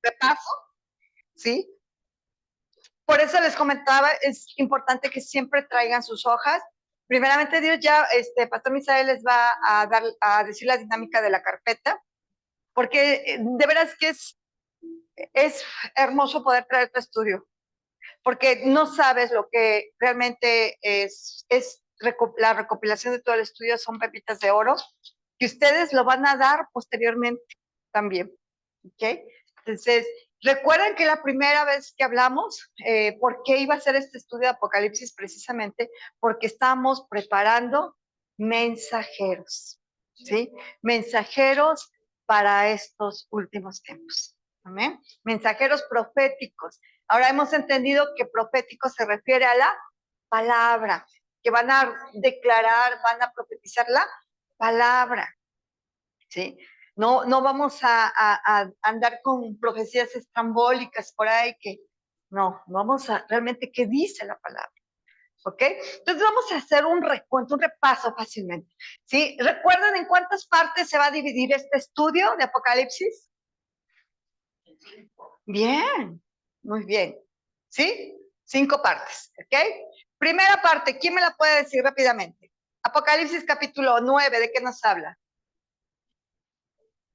repaso, ¿sí? Por eso les comentaba, es importante que siempre traigan sus hojas. Primeramente Dios, ya Pastor Misael les va a decir la dinámica de la carpeta, porque de veras que es hermoso poder traer tu estudio, porque no sabes lo que realmente es la recopilación de todo el estudio, son pepitas de oro, que ustedes lo van a dar posteriormente también, ¿ok? Entonces, recuerden que la primera vez que hablamos, ¿por qué iba a ser este estudio de Apocalipsis? Precisamente porque estamos preparando mensajeros, ¿sí? Mensajeros para estos últimos tiempos. ¿Amén? Mensajeros proféticos. Ahora hemos entendido que profético se refiere a la palabra, que van a declarar, van a profetizar la palabra, ¿sí? No vamos a andar con profecías estrambólicas por ahí no vamos a realmente qué dice la palabra, ¿ok? Entonces vamos a hacer un recuento, un repaso fácilmente, ¿sí? ¿Recuerdan en cuántas partes se va a dividir este estudio de Apocalipsis? Bien, muy bien, ¿sí? 5 partes, ¿ok? Primera parte, ¿quién me la puede decir rápidamente? Apocalipsis capítulo 9, ¿de qué nos habla?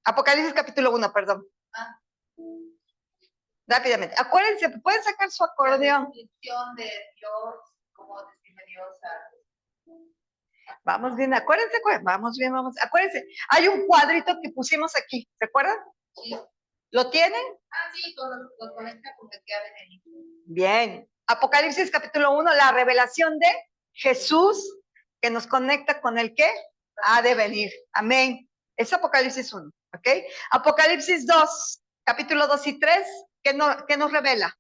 Apocalipsis capítulo 1, perdón. Rápidamente. Acuérdense, pueden sacar su acordeón. La descripción de Dios, cómo describe Dios Vamos bien, acuérdense, vamos bien, acuérdense. Hay un cuadrito que pusimos aquí, ¿se acuerdan? Sí. ¿Lo tienen? Sí, lo conecta con el que ha de venir. Bien. Apocalipsis capítulo 1, la revelación de Jesús, que nos conecta con el que ha de venir. Amén. Es Apocalipsis 1, ¿ok? Apocalipsis 2, capítulo 2 y 3, ¿qué nos revela?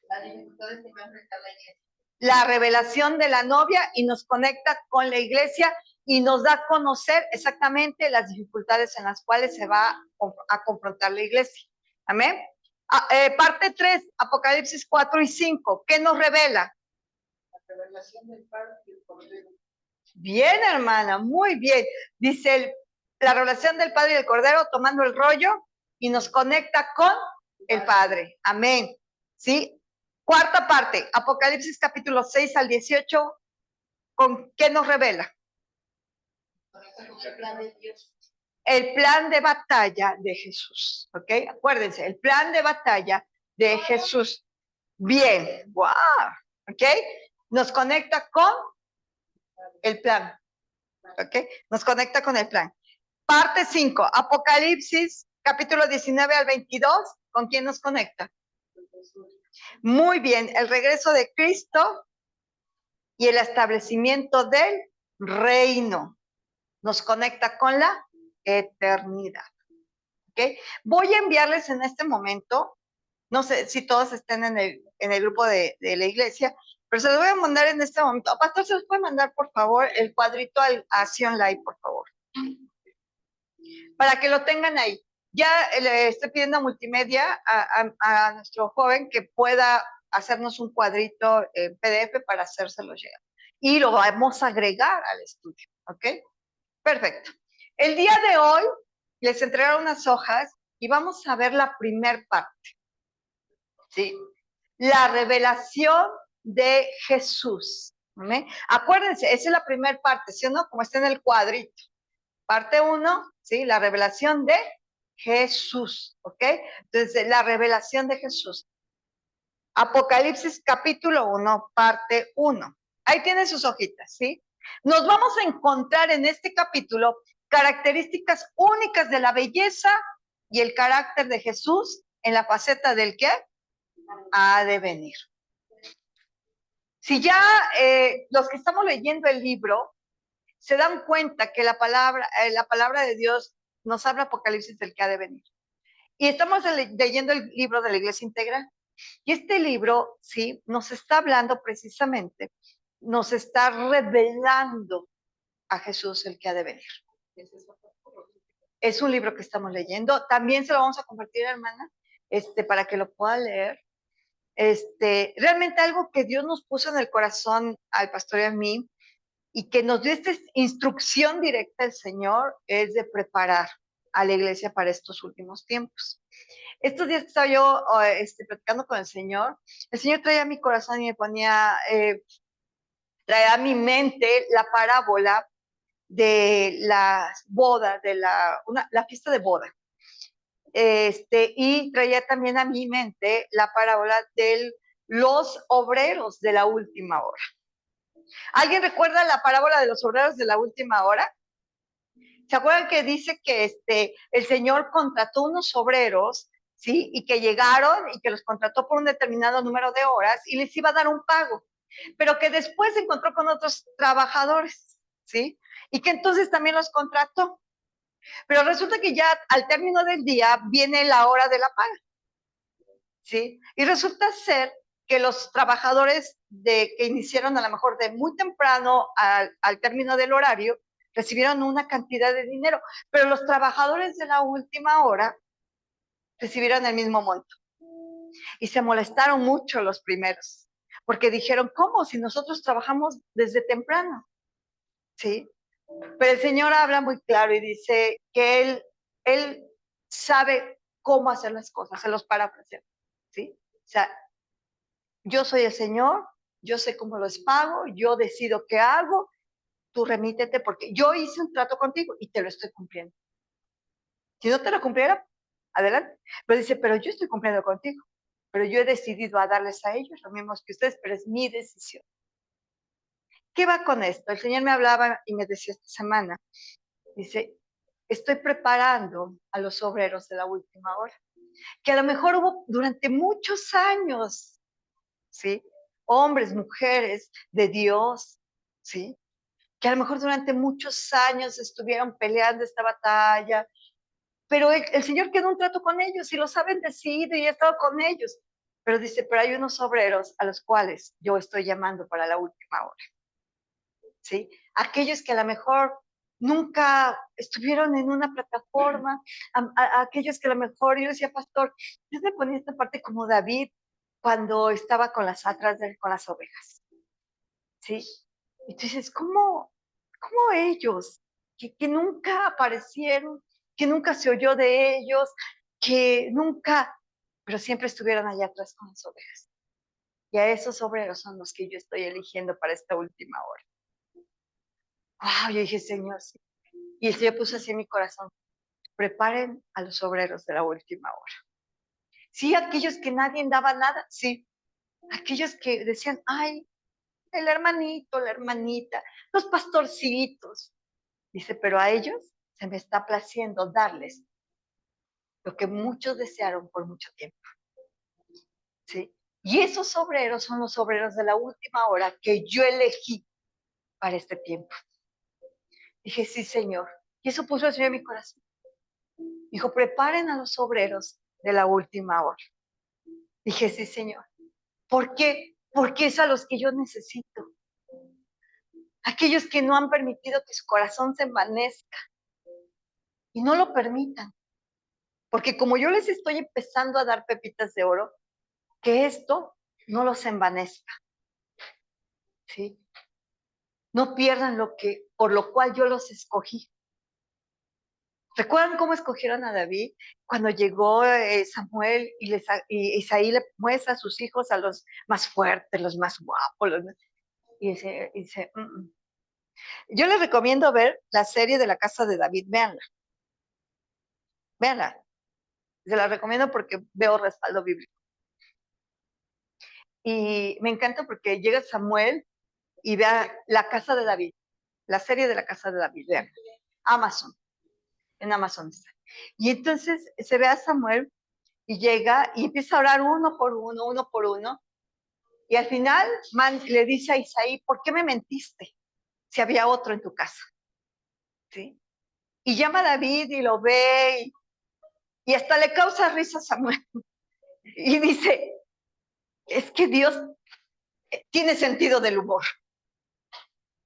Las dificultades que va a enfrentar la iglesia. La revelación de la novia y nos conecta con la iglesia y nos da a conocer exactamente las dificultades en las cuales se va a confrontar la iglesia. Amén. Parte 3, Apocalipsis 4 y 5, ¿qué nos revela? La revelación del Padre y el Cordero. Bien, hermana, muy bien. Dice la revelación del Padre y el Cordero tomando el rollo y nos conecta con el Padre. Amén. ¿Sí? Cuarta parte, Apocalipsis capítulo 6 al 18, ¿con qué nos revela? El plan de Dios. El plan de batalla de Jesús, ¿ok? Acuérdense, el plan de batalla de Jesús. Bien, wow, ¿ok? Nos conecta con el plan, ¿ok? Nos conecta con el plan. Parte 5, Apocalipsis, capítulo 19 al 22, ¿con quién nos conecta? Muy bien, el regreso de Cristo y el establecimiento del reino. Nos conecta con la eternidad. ¿Ok? Voy a enviarles en este momento, no sé si todos estén en el grupo de la iglesia, pero se los voy a mandar en este momento. Pastor, ¿se los puede mandar, por favor, el cuadrito a Sion Live, por favor? Para que lo tengan ahí. Ya le estoy pidiendo a Multimedia, a nuestro joven, que pueda hacernos un cuadrito en PDF para hacérselo llegar. Y lo vamos a agregar al estudio, ¿ok? Perfecto. El día de hoy les entregaron unas hojas y vamos a ver la primer parte, ¿sí? La revelación de Jesús. ¿Sí? Acuérdense, esa es la primera parte, ¿sí o no? Como está en el cuadrito. Parte 1, ¿sí? La revelación de Jesús, ¿ok? Entonces, la revelación de Jesús. Apocalipsis capítulo 1, parte 1. Ahí tienen sus hojitas, ¿sí? Nos vamos a encontrar en este capítulo características únicas de la belleza y el carácter de Jesús en la faceta del que ha de venir. Si ya los que estamos leyendo el libro se dan cuenta que la palabra de Dios nos habla Apocalipsis del que ha de venir. Y estamos leyendo el libro de la Iglesia Integral. Y este libro, sí, nos está hablando precisamente, nos está revelando a Jesús el que ha de venir. Es un libro que estamos leyendo. También se lo vamos a compartir, hermana, para que lo pueda leer. Realmente algo que Dios nos puso en el corazón al pastor y a mí, y que nos dio esta instrucción directa del Señor, es de preparar a la iglesia para estos últimos tiempos. Estos días que estaba yo platicando con el Señor traía a mi corazón y me ponía, traía a mi mente la parábola de las bodas, de la fiesta de boda. Y traía también a mi mente la parábola de los obreros de la última hora. ¿Alguien recuerda la parábola de los obreros de la última hora? ¿Se acuerdan que dice que el Señor contrató unos obreros, ¿sí? Y que llegaron y que los contrató por un determinado número de horas y les iba a dar un pago, pero que después se encontró con otros trabajadores, ¿sí? Y que entonces también los contrató. Pero resulta que ya al término del día viene la hora de la paga, ¿sí? Y resulta ser que los trabajadores que iniciaron a lo mejor de muy temprano al término del horario, recibieron una cantidad de dinero, pero los trabajadores de la última hora recibieron el mismo monto. Y se molestaron mucho los primeros, porque dijeron, ¿cómo? Si nosotros trabajamos desde temprano, ¿sí? Pero el Señor habla muy claro y dice que Él sabe cómo hacer las cosas, se los parafraseo, ¿sí? O sea, yo soy el Señor, yo sé cómo los pago, yo decido qué hago, tú remítete porque yo hice un trato contigo y te lo estoy cumpliendo. Si no te lo cumpliera, adelante. Pero dice, pero yo estoy cumpliendo contigo, pero yo he decidido a darles a ellos lo mismo que ustedes, pero es mi decisión. ¿Qué va con esto? El Señor me hablaba y me decía esta semana, dice, estoy preparando a los obreros de la última hora, que a lo mejor hubo durante muchos años, ¿sí? Hombres, mujeres de Dios, ¿sí? Que a lo mejor durante muchos años estuvieron peleando esta batalla, pero el Señor quedó un trato con ellos y los ha bendecido y ha estado con ellos. Pero dice, pero hay unos obreros a los cuales yo estoy llamando para la última hora, ¿sí? Aquellos que a lo mejor nunca estuvieron en una plataforma, aquellos que a lo mejor, yo decía, pastor, yo me ponía esta parte como David cuando estaba con las atras, con las ovejas, ¿sí? Y tú dices, ¿cómo ellos, que nunca aparecieron, que nunca se oyó de ellos, que nunca, pero siempre estuvieron allá atrás con las ovejas? Y a esos obreros son los que yo estoy eligiendo para esta última hora. Wow, yo dije, Señor, sí. Y el Señor puso así en mi corazón, preparen a los obreros de la última hora. Sí, aquellos que nadie daba nada, sí. Aquellos que decían, ay, el hermanito, la hermanita, los pastorcitos. Dice, pero a ellos se me está placiendo darles lo que muchos desearon por mucho tiempo, ¿sí? Y esos obreros son los obreros de la última hora que yo elegí para este tiempo. Dije, sí, Señor. Y eso puso el Señor en mi corazón. Dijo, preparen a los obreros de la última hora. Dije, sí, Señor. ¿Por qué? Porque es a los que yo necesito. Aquellos que no han permitido que su corazón se envanezca. Y no lo permitan. Porque como yo les estoy empezando a dar pepitas de oro, que esto no los envanezca. ¿Sí? No pierdan por lo cual yo los escogí. ¿Recuerdan cómo escogieron a David? Cuando llegó Samuel y Isaí le muestra a sus hijos a los más fuertes, los más guapos, y dice Yo les recomiendo ver la serie de la casa de David, véanla, se la recomiendo porque veo respaldo bíblico. Y me encanta porque llega Samuel y vea la casa de David, la serie de la casa de David, vean, en Amazon está. Y entonces se ve a Samuel y llega y empieza a orar uno por uno, y al final le dice a Isaí, ¿por qué me mentiste si había otro en tu casa? ¿Sí? Y llama a David y lo ve y hasta le causa risa a Samuel. Y dice, es que Dios tiene sentido del humor.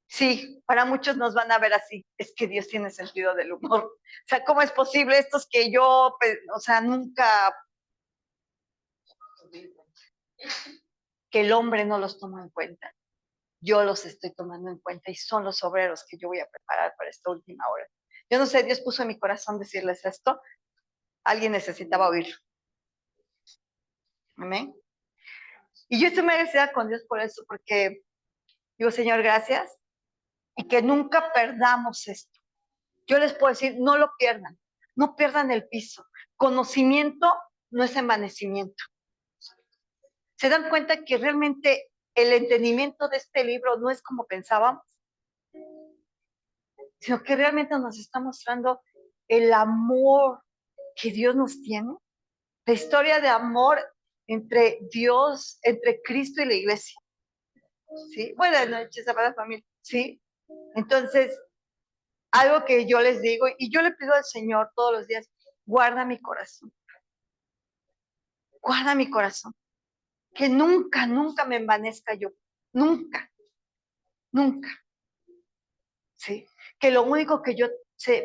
Sí, para muchos nos van a ver así, es que Dios tiene sentido del humor. O sea, ¿cómo es posible estos que yo, o sea, nunca, que el hombre no los toma en cuenta? Yo los estoy tomando en cuenta y son los obreros que yo voy a preparar para esta última hora. Yo no sé, Dios puso en mi corazón decirles esto. Alguien necesitaba oírlo. Amén. Y yo estoy muy agradecida con Dios por eso, porque digo, Señor, gracias. Y que nunca perdamos esto. Yo les puedo decir, no lo pierdan. No pierdan el piso. Conocimiento no es envanecimiento. ¿Se dan cuenta que realmente el entendimiento de este libro no es como pensábamos? Sino que realmente nos está mostrando el amor que Dios nos tiene, la historia de amor entre Dios, entre Cristo y la iglesia. ¿Sí? Buenas noches, amada familia. ¿Sí? Entonces, algo que yo les digo, y yo le pido al Señor todos los días, guarda mi corazón. Guarda mi corazón. Que nunca, nunca me envanezca yo. Nunca, nunca. ¿Sí? Que lo único que yo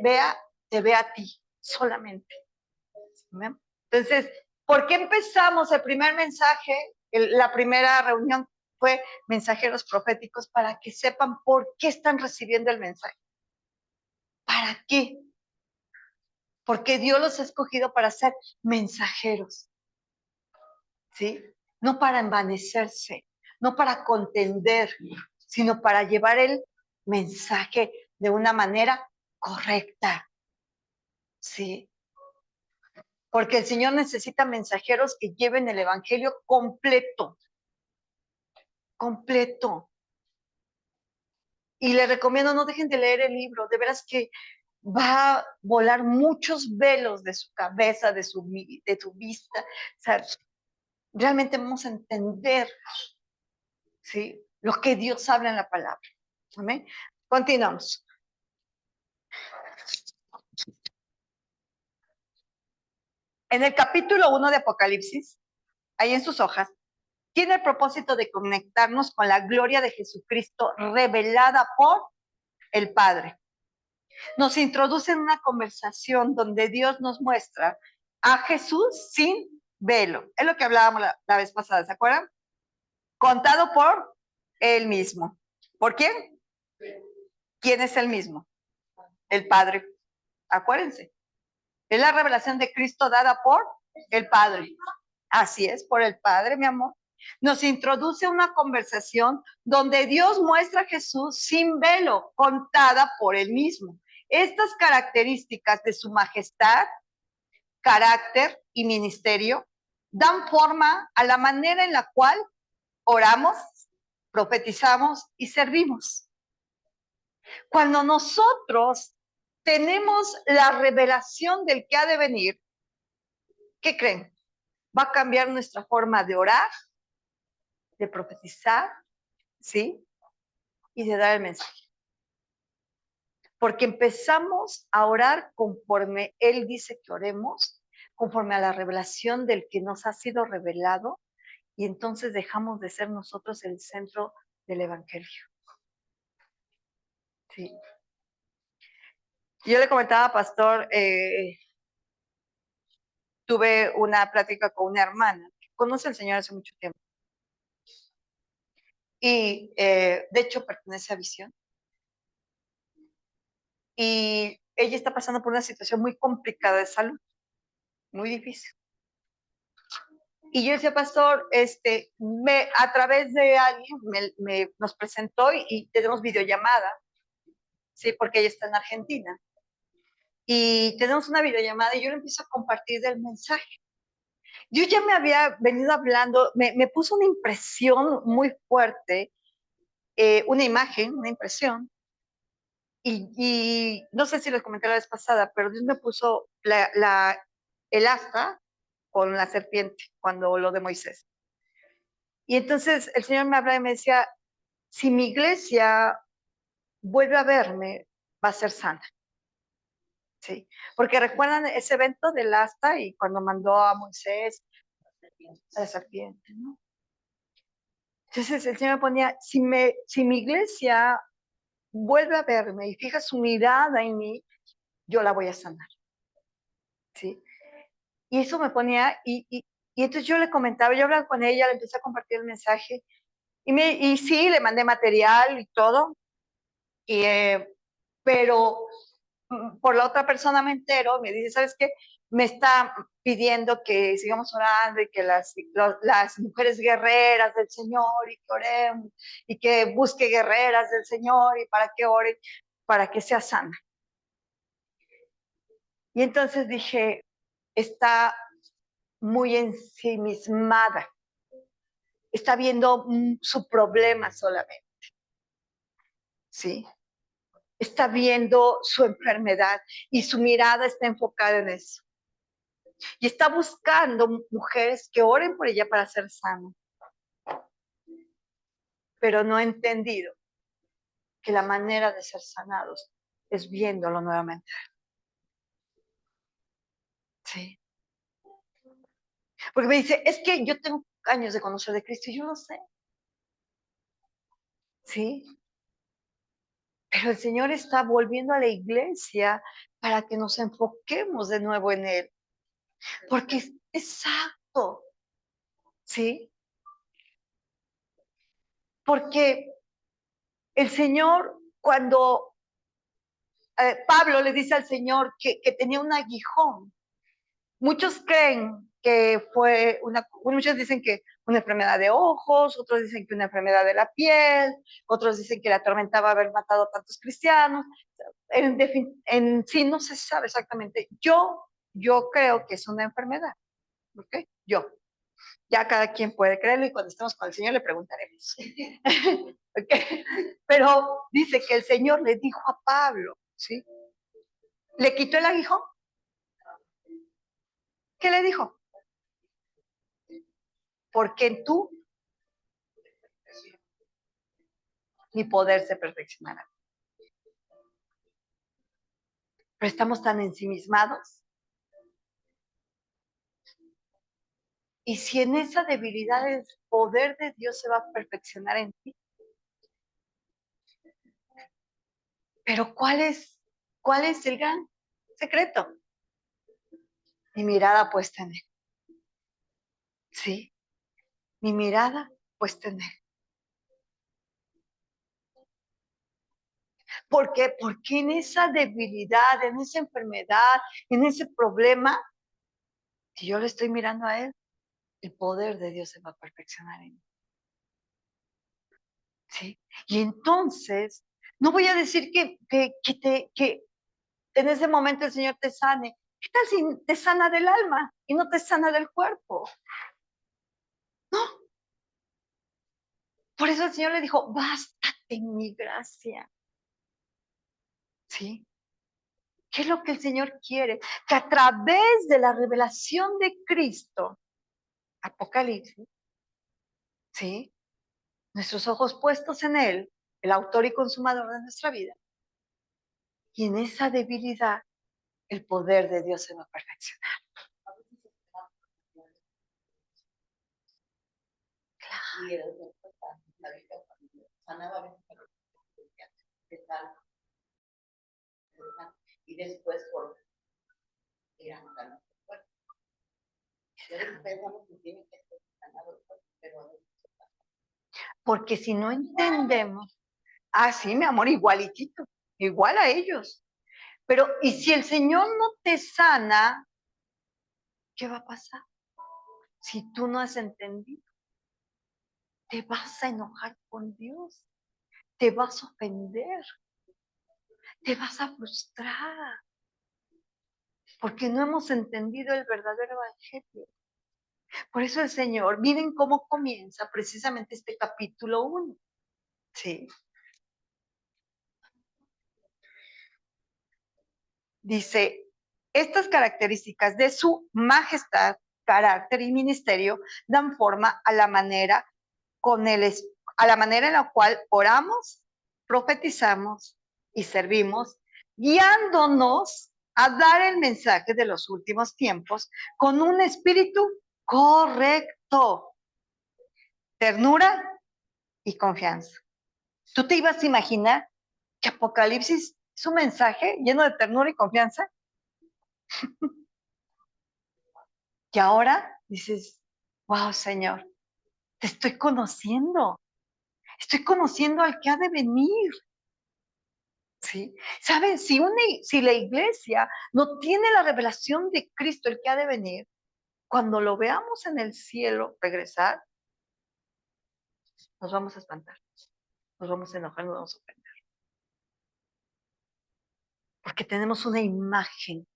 vea, te vea a ti, solamente. ¿Sí? Entonces, ¿por qué empezamos el primer mensaje? La primera reunión fue mensajeros proféticos para que sepan por qué están recibiendo el mensaje. ¿Para qué? Porque Dios los ha escogido para ser mensajeros. ¿Sí? No para envanecerse, no para contender, sino para llevar el mensaje de una manera correcta. ¿Sí? Porque el Señor necesita mensajeros que lleven el evangelio completo. Completo. Y les recomiendo, no dejen de leer el libro, de veras que va a volar muchos velos de su cabeza, de su vista. O sea, realmente vamos a entender, ¿sí?, lo que Dios habla en la palabra. ¿Amén? Continuamos. En el capítulo 1 de Apocalipsis, ahí en sus hojas, tiene el propósito de conectarnos con la gloria de Jesucristo revelada por el Padre. Nos introduce en una conversación donde Dios nos muestra a Jesús sin velo. Es lo que hablábamos la vez pasada, ¿se acuerdan? Contado por él mismo. ¿Por quién? ¿Quién es el mismo? El Padre. Acuérdense. Es la revelación de Cristo dada por el Padre. Así es, por el Padre, mi amor. Nos introduce una conversación donde Dios muestra a Jesús sin velo, contada por él mismo. Estas características de su majestad, carácter y ministerio dan forma a la manera en la cual oramos, profetizamos y servimos. Cuando nosotros tenemos la revelación del que ha de venir, ¿qué creen? Va a cambiar nuestra forma de orar, de profetizar, ¿sí? Y de dar el mensaje. Porque empezamos a orar conforme Él dice que oremos, conforme a la revelación del que nos ha sido revelado, y entonces dejamos de ser nosotros el centro del Evangelio. Sí. Yo le comentaba, pastor, tuve una plática con una hermana que conoce al Señor hace mucho tiempo. Y de hecho pertenece a Visión. Y ella está pasando por una situación muy complicada de salud, muy difícil. Y yo decía, pastor, a través de alguien nos presentó y tenemos videollamada, ¿sí? Porque ella está en Argentina. Y tenemos una videollamada y yo le empiezo a compartir del mensaje. Yo ya me había venido hablando, me puso una impresión muy fuerte, una imagen, una impresión. Y no sé si les comenté la vez pasada, pero Dios me puso el asta con la serpiente cuando lo de Moisés. Y entonces el Señor me hablaba y me decía, si mi iglesia vuelve a verme, va a ser sana. Sí, porque recuerdan ese evento del asta y cuando mandó a Moisés a la serpiente, ¿no? Entonces el Señor me ponía, si mi iglesia vuelve a verme y fija su mirada en mí, yo la voy a sanar. ¿Sí? Y eso me ponía, y entonces yo le comentaba, yo hablaba con ella, le empecé a compartir el mensaje, y sí, le mandé material y todo, pero por la otra persona me entero, me dice, ¿sabes qué? Me está pidiendo que sigamos orando y que las mujeres guerreras del Señor y que oremos y que busque guerreras del Señor y para que oren, para que sea sana. Y entonces dije, está muy ensimismada, está viendo su problema solamente, ¿sí? Está viendo su enfermedad y su mirada está enfocada en eso. Y está buscando mujeres que oren por ella para ser sana. Pero no ha entendido que la manera de ser sanados es viéndolo nuevamente. Sí. Porque me dice, es que yo tengo años de conocer de Cristo y yo lo sé. Sí. Pero el Señor está volviendo a la iglesia para que nos enfoquemos de nuevo en Él. Porque es exacto. ¿Sí? Porque el Señor, cuando Pablo le dice al Señor que tenía un aguijón, muchos creen que fue muchos dicen que una enfermedad de ojos, otros dicen que una enfermedad de la piel, otros dicen que le atormentaba haber matado a tantos cristianos. En sí no se sabe exactamente. Yo creo que es una enfermedad, ¿ok? Ya cada quien puede creerlo y cuando estemos con el Señor le preguntaremos. ¿Okay? Pero dice que el Señor le dijo a Pablo, ¿sí? ¿Le quitó el aguijón? ¿Qué le dijo? Porque tú mi poder se perfeccionará. Pero estamos tan ensimismados. Y si en esa debilidad el poder de Dios se va a perfeccionar en ti. Pero ¿cuál es el gran secreto? Mi mirada puesta en Él. Sí, mi mirada puesta en Él. ¿Por qué? Porque en esa debilidad, en esa enfermedad, en ese problema, si yo le estoy mirando a Él, el poder de Dios se va a perfeccionar en mí. ¿Sí? Y entonces, no voy a decir que en ese momento el Señor te sane. ¿Qué tal si te sana del alma y no te sana del cuerpo? No. Por eso el Señor le dijo, bástate en mi gracia. ¿Sí? ¿Qué es lo que el Señor quiere? Que a través de la revelación de Cristo, Apocalipsis, ¿sí? Nuestros ojos puestos en Él, el autor y consumador de nuestra vida, y en esa debilidad, el poder de Dios se va a perfeccionar. Y después por ir a matar nuestro cuerpo. Pensamos que tiene que ser sanado el cuerpo, pero porque si no entendemos, sí, mi amor, igualitito, igual a ellos. Pero, ¿y si el Señor no te sana, qué va a pasar? Si tú no has entendido, te vas a enojar con Dios, te vas a ofender, te vas a frustrar, porque no hemos entendido el verdadero evangelio. Por eso el Señor, miren cómo comienza precisamente este capítulo 1. ¿Sí? Dice, estas características de su majestad, carácter y ministerio dan forma a la manera en la cual oramos, profetizamos y servimos, guiándonos a dar el mensaje de los últimos tiempos con un espíritu correcto, ternura y confianza. ¿Tú te ibas a imaginar que Apocalipsis es un mensaje lleno de ternura y confianza? Y ahora dices, wow, Señor, te estoy conociendo al que ha de venir. ¿Sí? ¿Saben? Si la iglesia no tiene la revelación de Cristo, el que ha de venir, cuando lo veamos en el cielo regresar, nos vamos a espantar, nos vamos a enojar, nos vamos a ofender. Porque tenemos una imagen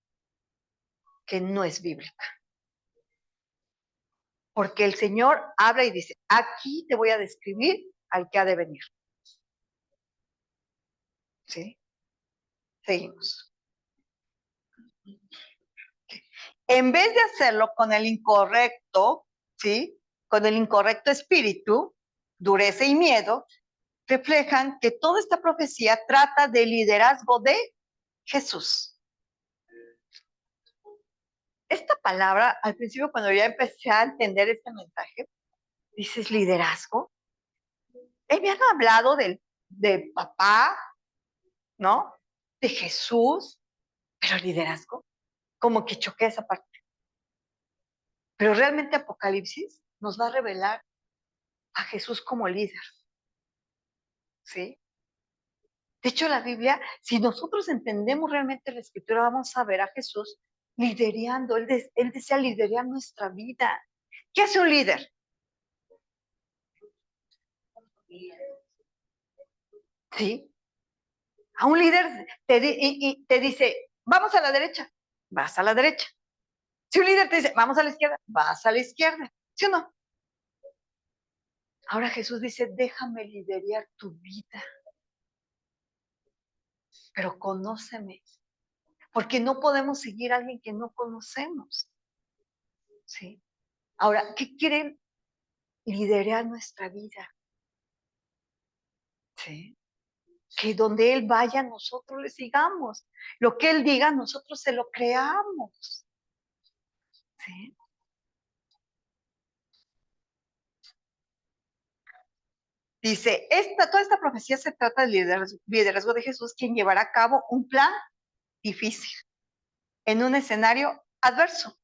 que no es bíblica. Porque el Señor habla y dice, aquí te voy a describir al que ha de venir. ¿Sí? Seguimos. En vez de hacerlo con el incorrecto, ¿sí? Con el incorrecto espíritu, dureza y miedo, reflejan que toda esta profecía trata del liderazgo de Jesús. Esta palabra, al principio cuando ya empecé a entender este mensaje, dices liderazgo. Me han hablado del papá, ¿no? De Jesús, pero liderazgo, como que choqué esa parte. Pero realmente Apocalipsis nos va a revelar a Jesús como líder, ¿sí? De hecho, la Biblia, si nosotros entendemos realmente la Escritura, vamos a ver a Jesús liderando. Él desea liderar nuestra vida. ¿Qué hace un líder? ¿Sí? A un líder te dice, vamos a la derecha, vas a la derecha. Si un líder te dice, vamos a la izquierda, vas a la izquierda. ¿Sí o no? Ahora Jesús dice, déjame liderar tu vida. Pero conóceme. Porque no podemos seguir a alguien que no conocemos. ¿Sí? Ahora, ¿qué quiere liderar nuestra vida? ¿Sí? Que donde Él vaya, nosotros le sigamos. Lo que Él diga, nosotros se lo creamos. ¿Sí? Dice, toda esta profecía se trata del liderazgo de Jesús, quien llevará a cabo un plan difícil en un escenario adverso,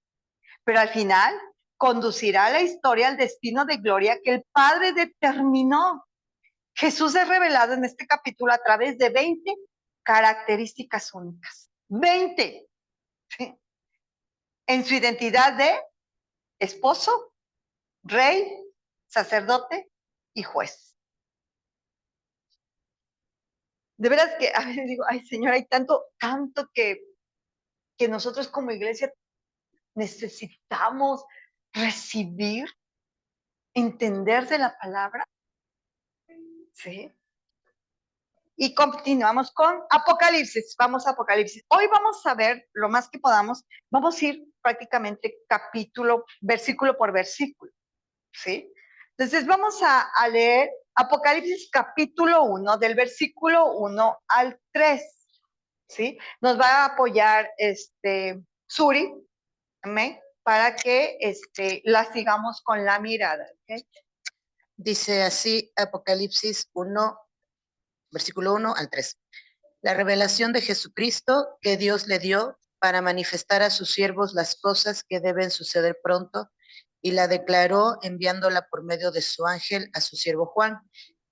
pero al final conducirá la historia al destino de gloria que el Padre determinó. Jesús es revelado en este capítulo a través de 20 características únicas. 20. ¿Sí? En su identidad de esposo, rey, sacerdote y juez. De veras que a veces digo, ay Señor, hay tanto que nosotros como iglesia necesitamos recibir, entender de la palabra. ¿Sí? Y continuamos con Apocalipsis. Vamos a Apocalipsis. Hoy vamos a ver lo más que podamos. Vamos a ir prácticamente capítulo, versículo por versículo. ¿Sí? Entonces vamos a leer Apocalipsis capítulo 1, del versículo 1 al 3. ¿Sí? Nos va a apoyar Suri, ¿amén? Para que la sigamos con la mirada. ¿Okay? Dice así Apocalipsis 1, versículo 1 al 3. La revelación de Jesucristo que Dios le dio para manifestar a sus siervos las cosas que deben suceder pronto, y la declaró enviándola por medio de su ángel a su siervo Juan,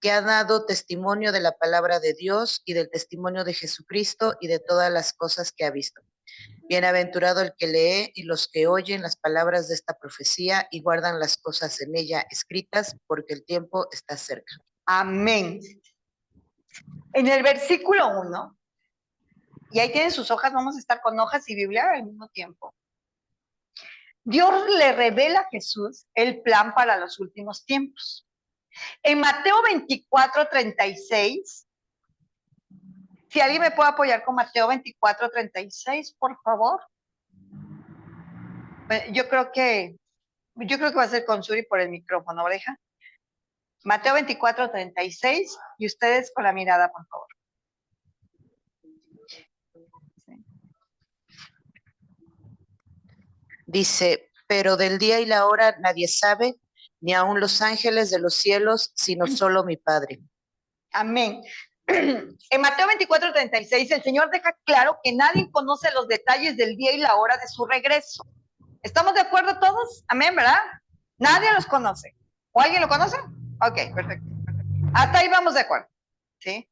que ha dado testimonio de la palabra de Dios y del testimonio de Jesucristo y de todas las cosas que ha visto. Bienaventurado el que lee y los que oyen las palabras de esta profecía y guardan las cosas en ella escritas, porque el tiempo está cerca. Amén. En el versículo 1, y ahí tienen sus hojas, vamos a estar con hojas y Biblia al mismo tiempo. Dios le revela a Jesús el plan para los últimos tiempos. En Mateo 24:36, si alguien me puede apoyar con Mateo 24:36, por favor. Yo creo que va a ser con Suri por el micrófono, ¿oreja? Mateo 24:36, y ustedes con la mirada, por favor. Dice, pero del día y la hora nadie sabe, ni aun los ángeles de los cielos, sino solo mi Padre. Amén. En Mateo 24:36, el Señor deja claro que nadie conoce los detalles del día y la hora de su regreso. ¿Estamos de acuerdo todos? Amén, ¿verdad? Nadie los conoce. ¿O alguien lo conoce? Ok, perfecto. Hasta ahí vamos de acuerdo. ¿Sí?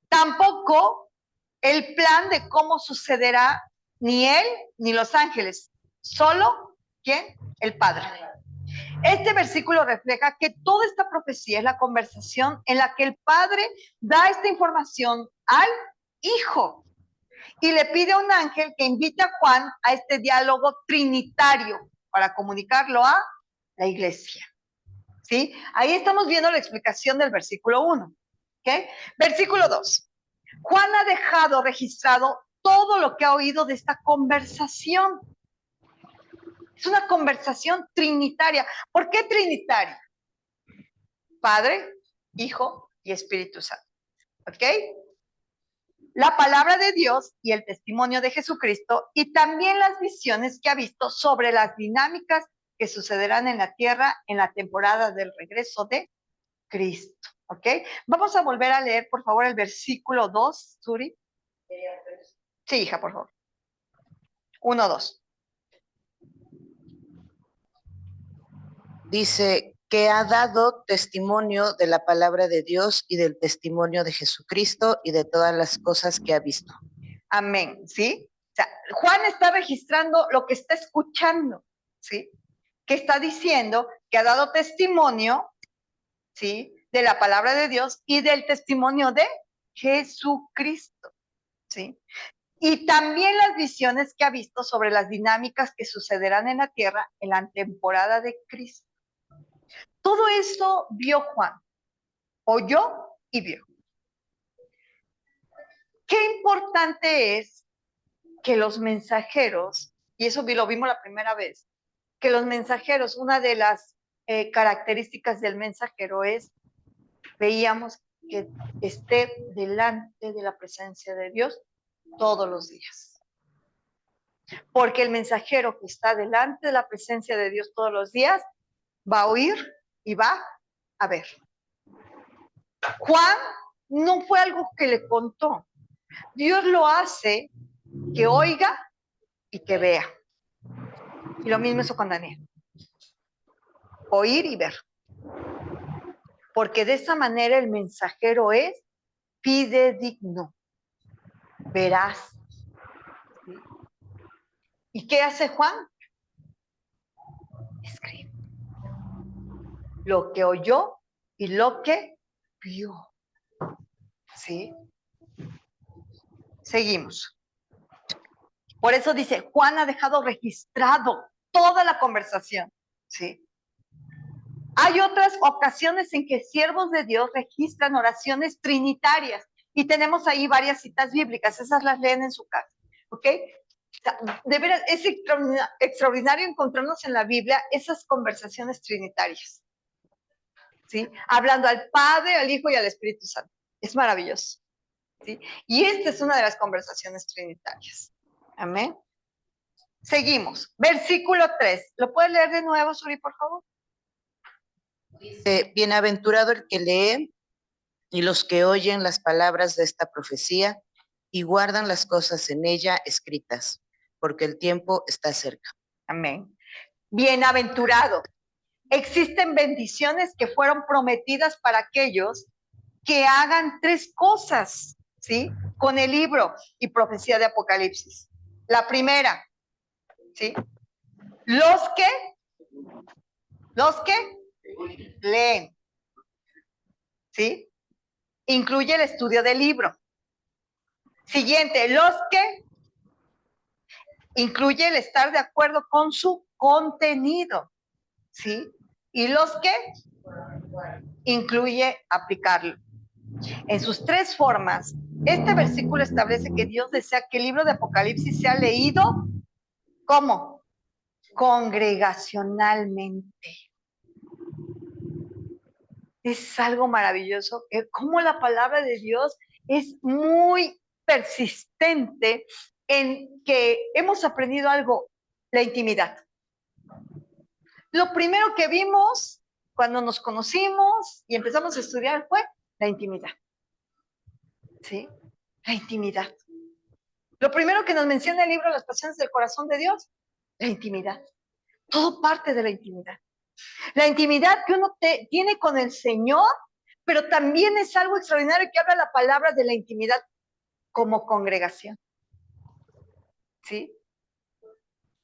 Tampoco el plan de cómo sucederá ni él ni los ángeles, solo ¿quién? El Padre. Este versículo refleja que toda esta profecía es la conversación en la que el Padre da esta información al Hijo y le pide a un ángel que invite a Juan a este diálogo trinitario para comunicarlo a la iglesia. ¿Sí? Ahí estamos viendo la explicación del versículo 1. ¿Okay? Versículo 2. Juan ha dejado registrado todo lo que ha oído de esta conversación. Es una conversación trinitaria. ¿Por qué trinitaria? Padre, Hijo y Espíritu Santo. ¿Ok? La palabra de Dios y el testimonio de Jesucristo y también las visiones que ha visto sobre las dinámicas que sucederán en la tierra en la temporada del regreso de Cristo. ¿Ok? Vamos a volver a leer, por favor, el versículo 2, Suri. Sí, hija, por favor. 1, 2. Dice que ha dado testimonio de la palabra de Dios y del testimonio de Jesucristo y de todas las cosas que ha visto. Amén, ¿sí? O sea, Juan está registrando lo que está escuchando, ¿sí? Que está diciendo que ha dado testimonio, ¿sí? De la palabra de Dios y del testimonio de Jesucristo, ¿sí? Y también las visiones que ha visto sobre las dinámicas que sucederán en la tierra en la temporada de Cristo. Todo eso vio Juan, oyó y vio. Qué importante es que los mensajeros, y eso lo vimos la primera vez, que los mensajeros, una de las características del mensajero es, veíamos que esté delante de la presencia de Dios todos los días. Porque el mensajero que está delante de la presencia de Dios todos los días va a oír y va a ver. Juan no fue algo que le contó. Dios lo hace que oiga y que vea. Y lo mismo hizo con Daniel. Oír y ver. Porque de esa manera el mensajero es fidedigno, veraz. ¿Sí? ¿Y qué hace Juan? Escribe lo que oyó y lo que vio. ¿Sí? Seguimos. Por eso dice, Juan ha dejado registrado toda la conversación. ¿Sí? Hay otras ocasiones en que siervos de Dios registran oraciones trinitarias y tenemos ahí varias citas bíblicas, esas las leen en su casa, ¿ok? De veras, es extraordinario encontrarnos en la Biblia esas conversaciones trinitarias, ¿sí? Hablando al Padre, al Hijo y al Espíritu Santo. Es maravilloso, ¿sí? Y esta es una de las conversaciones trinitarias. Amén. Seguimos. Versículo 3. ¿Lo puedes leer de nuevo, Suri, por favor? Dice, bienaventurado el que lee y los que oyen las palabras de esta profecía y guardan las cosas en ella escritas, porque el tiempo está cerca. Amén. Bienaventurado. Existen bendiciones que fueron prometidas para aquellos que hagan tres cosas, ¿sí? Con el libro y profecía de Apocalipsis. La primera, ¿sí? Los que leen, ¿sí? Incluye el estudio del libro. Siguiente, los que incluye el estar de acuerdo con su contenido, ¿sí? Y los que incluye aplicarlo. En sus tres formas, este versículo establece que Dios desea que el libro de Apocalipsis sea leído, ¿cómo? Congregacionalmente. Es algo maravilloso, cómo la palabra de Dios es muy persistente en que hemos aprendido algo, la intimidad. Lo primero que vimos cuando nos conocimos y empezamos a estudiar fue la intimidad. ¿Sí? La intimidad. Lo primero que nos menciona el libro Las Pasiones del Corazón de Dios, la intimidad. Todo parte de la intimidad. La intimidad que uno tiene con el Señor, pero también es algo extraordinario que habla la palabra de la intimidad como congregación. ¿Sí?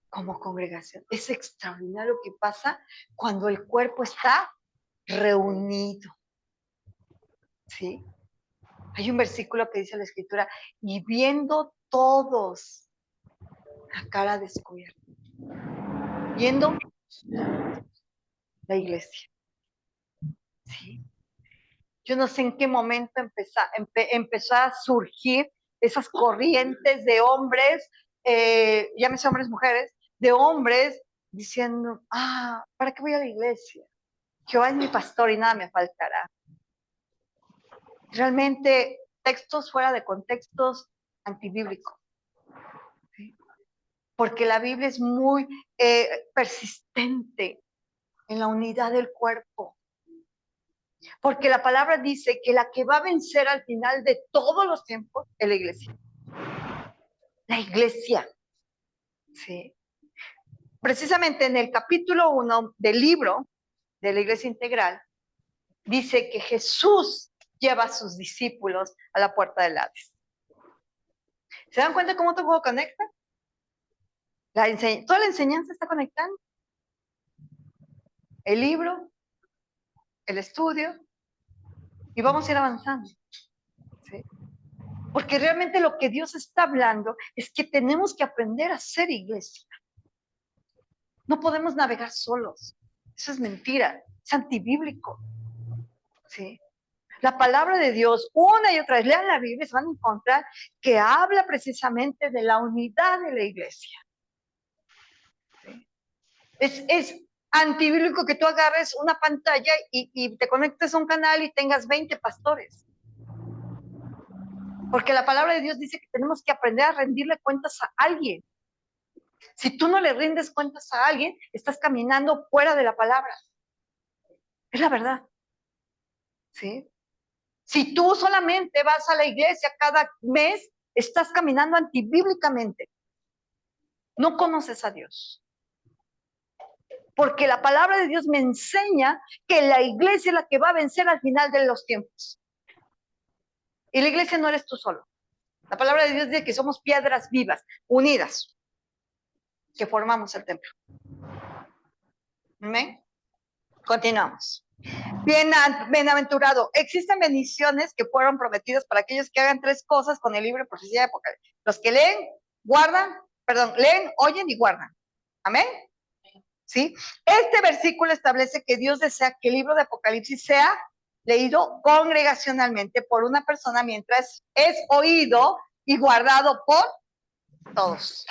Como congregación. Es extraordinario lo que pasa cuando el cuerpo está reunido. ¿Sí? Hay un versículo que dice la Escritura, y viendo todos la cara descubierta, viendo la iglesia. ¿Sí? Yo no sé en qué momento empezó a surgir esas corrientes de hombres, llámese hombres, mujeres, de hombres diciendo, ¿para qué voy a la iglesia? Jehová es mi pastor y nada me faltará. Realmente textos fuera de contextos antibíblicos. ¿Sí? Porque la Biblia es muy persistente en la unidad del cuerpo. Porque la palabra dice que la que va a vencer al final de todos los tiempos es la iglesia. La iglesia. Sí. Precisamente en el capítulo 1 del libro de la Iglesia Integral, dice que Jesús lleva a sus discípulos a la puerta del Hades. ¿Se dan cuenta cómo todo conecta? Toda la enseñanza está conectando. El libro, el estudio, y vamos a ir avanzando. ¿Sí? Porque realmente lo que Dios está hablando es que tenemos que aprender a ser iglesia. No podemos navegar solos. Eso es mentira, es antibíblico. ¿Sí? La palabra de Dios, una y otra vez, lean la Biblia, se van a encontrar que habla precisamente de la unidad de la iglesia. ¿Sí? Es antibíblico que tú agarres una pantalla y te conectes a un canal y tengas 20 pastores. Porque la palabra de Dios dice que tenemos que aprender a rendirle cuentas a alguien. Si tú no le rindes cuentas a alguien, estás caminando fuera de la palabra. Es la verdad. ¿Sí? Si tú solamente vas a la iglesia cada mes, estás caminando antibíblicamente. No conoces a Dios. Porque la palabra de Dios me enseña que la iglesia es la que va a vencer al final de los tiempos. Y la iglesia no eres tú solo. La palabra de Dios dice que somos piedras vivas, unidas, que formamos el templo. ¿Amén? Continuamos. Bienaventurado. Existen bendiciones que fueron prometidas para aquellos que hagan 3 cosas con el libro de profecía de Apocalipsis. Los que leen, leen, oyen y guardan. Amén. ¿Sí? Este versículo establece que Dios desea que el libro de Apocalipsis sea leído congregacionalmente por una persona mientras es oído y guardado por todos.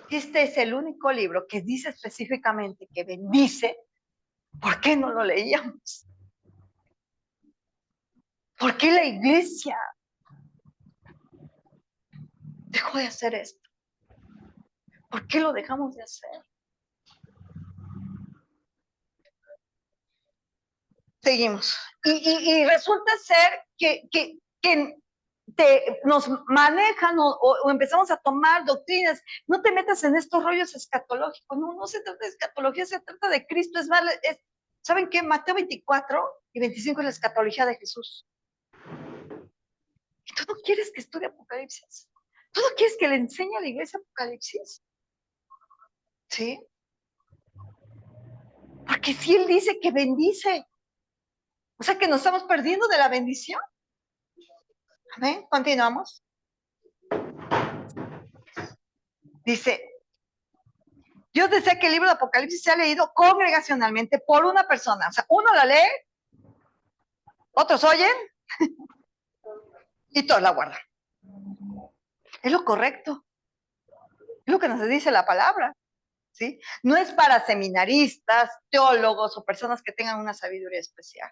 Este es el único libro que dice específicamente que bendice. ¿Por qué no lo leíamos? ¿Por qué la iglesia dejó de hacer esto? ¿Por qué lo dejamos de hacer? Seguimos. Y resulta ser que nos manejan o empezamos a tomar doctrinas. No te metas en estos rollos escatológicos. No se trata de escatología, se trata de Cristo. Es más, ¿saben qué? Mateo 24 y 25 es la escatología de Jesús. ¿Y tú no quieres que estudie Apocalipsis? ¿Tú no quieres que le enseñe a la iglesia Apocalipsis? ¿Sí? Porque si él dice que bendice, o sea que nos estamos perdiendo de la bendición. Amén. Continuamos. Dice, Dios desea que el libro de Apocalipsis sea leído congregacionalmente por una persona. O sea, uno la lee, otros oyen y todos la guardan. Es lo correcto. Es lo que nos dice la palabra. ¿Sí? No es para seminaristas, teólogos o personas que tengan una sabiduría especial.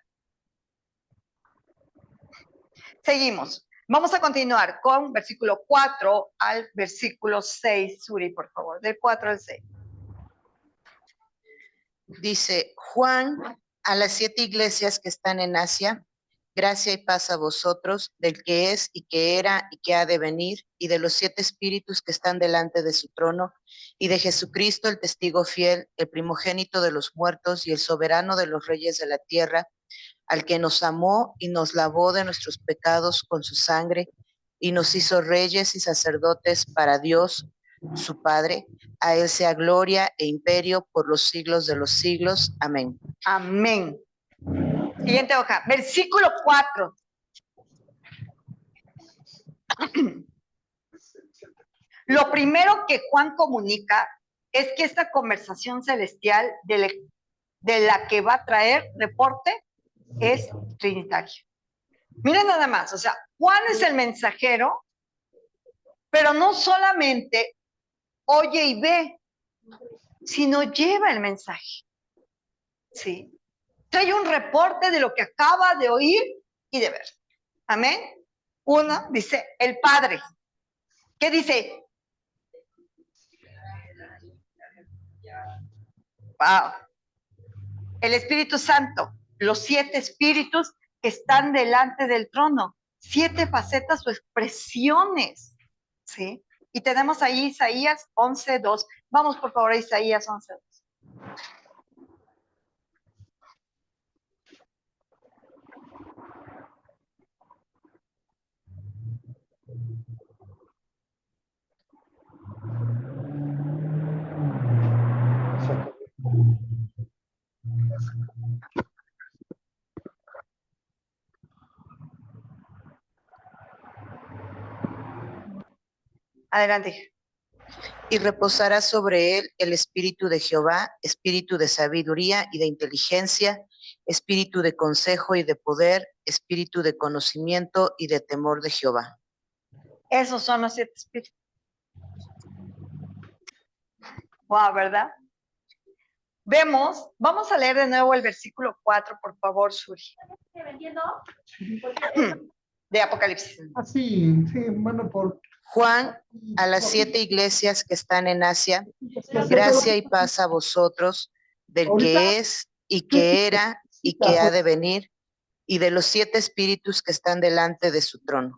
Seguimos. Vamos a continuar con versículo 4 al versículo 6. Suri, por favor, del 4 al 6. Dice, Juan, a las 7 iglesias que están en Asia, gracia y paz a vosotros, del que es y que era y que ha de venir, y de los 7 espíritus que están delante de su trono, y de Jesucristo, el testigo fiel, el primogénito de los muertos y el soberano de los reyes de la tierra, al que nos amó y nos lavó de nuestros pecados con su sangre y nos hizo reyes y sacerdotes para Dios, su Padre. A él sea gloria e imperio por los siglos de los siglos. Amén. Amén. Siguiente hoja, versículo 4. Lo primero que Juan comunica es que esta conversación celestial de la que va a traer reporte es trinitaria. Miren nada más, o sea, Juan es el mensajero, pero no solamente oye y ve, sino lleva el mensaje. ¿Sí? Trae un reporte de lo que acaba de oír y de ver. Amén. Uno dice, el Padre. ¿Qué dice? Wow. El Espíritu Santo, los 7 espíritus que están delante del trono, 7 facetas o expresiones, ¿sí? Y tenemos ahí Isaías 11:2. Vamos por favor a Isaías 11:2. Adelante. Y reposará sobre él el espíritu de Jehová, espíritu de sabiduría y de inteligencia, espíritu de consejo y de poder, espíritu de conocimiento y de temor de Jehová. Esos son los 7 espíritus. Wow, ¿verdad? Vemos, vamos a leer de nuevo el versículo 4, por favor, Suri. De Apocalipsis. Sí, bueno, por Juan, a las 7 iglesias que están en Asia, gracia y paz a vosotros, del que es y que era y que ha de venir, y de los 7 espíritus que están delante de su trono.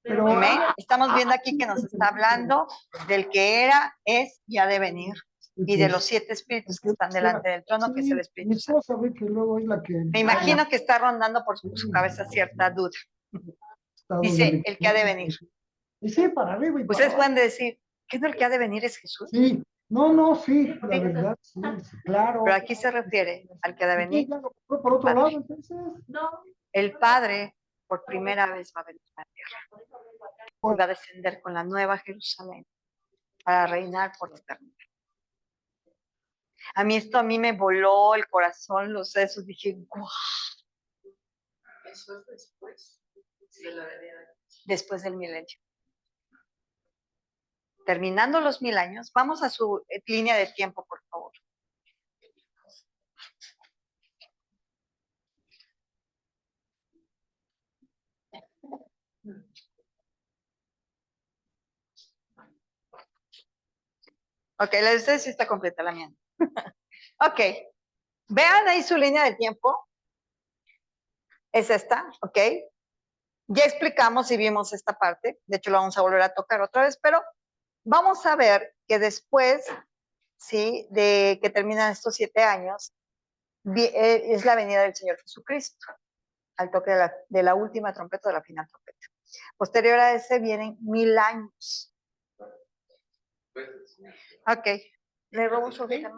Amén. Estamos viendo aquí que nos está hablando del que era, es y ha de venir. Y de los 7 espíritus que están delante del trono, que es el Espíritu Santo. Me imagino que está rondando por su cabeza cierta duda. Dice, el que ha de venir. Sí, para arriba y para Ustedes abajo. pueden decir, ¿qué es el que ha de venir? ¿Es Jesús? Sí, no, sí, la verdad, sí, claro. Pero aquí se refiere al que ha de venir. Sí, ya lo fue por otro lado, entonces. El Padre, por primera vez, va a venir a la tierra. Y va a descender con la nueva Jerusalén para reinar por la eternidad. A mí me voló el corazón, los sesos, dije, ¡guau! Eso es después. Después del milenio. Terminando los 1000 años, vamos a su línea de tiempo, por favor. Ok, la de ustedes sí está completa, la mía. Ok, vean ahí su línea de tiempo. Es esta, ok. Ya explicamos y vimos esta parte. De hecho, lo vamos a volver a tocar otra vez, pero vamos a ver que después, ¿sí? De que terminan estos 7 años, es la venida del Señor Jesucristo, al toque de la última trompeta, de la final trompeta. Posterior a ese vienen 1000 años. Ok, le robo su vida.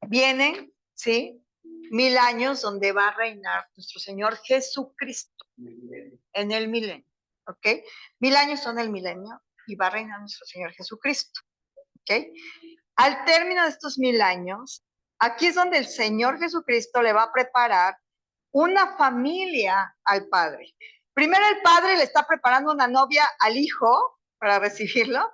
Vienen, ¿sí? 1000 años donde va a reinar nuestro Señor Jesucristo en el milenio, ¿ok? 1000 años son el milenio y va a reinar nuestro Señor Jesucristo, ¿ok? Al término de estos 1000 años, aquí es donde el Señor Jesucristo le va a preparar una familia al Padre. Primero el Padre le está preparando una novia al Hijo para recibirlo,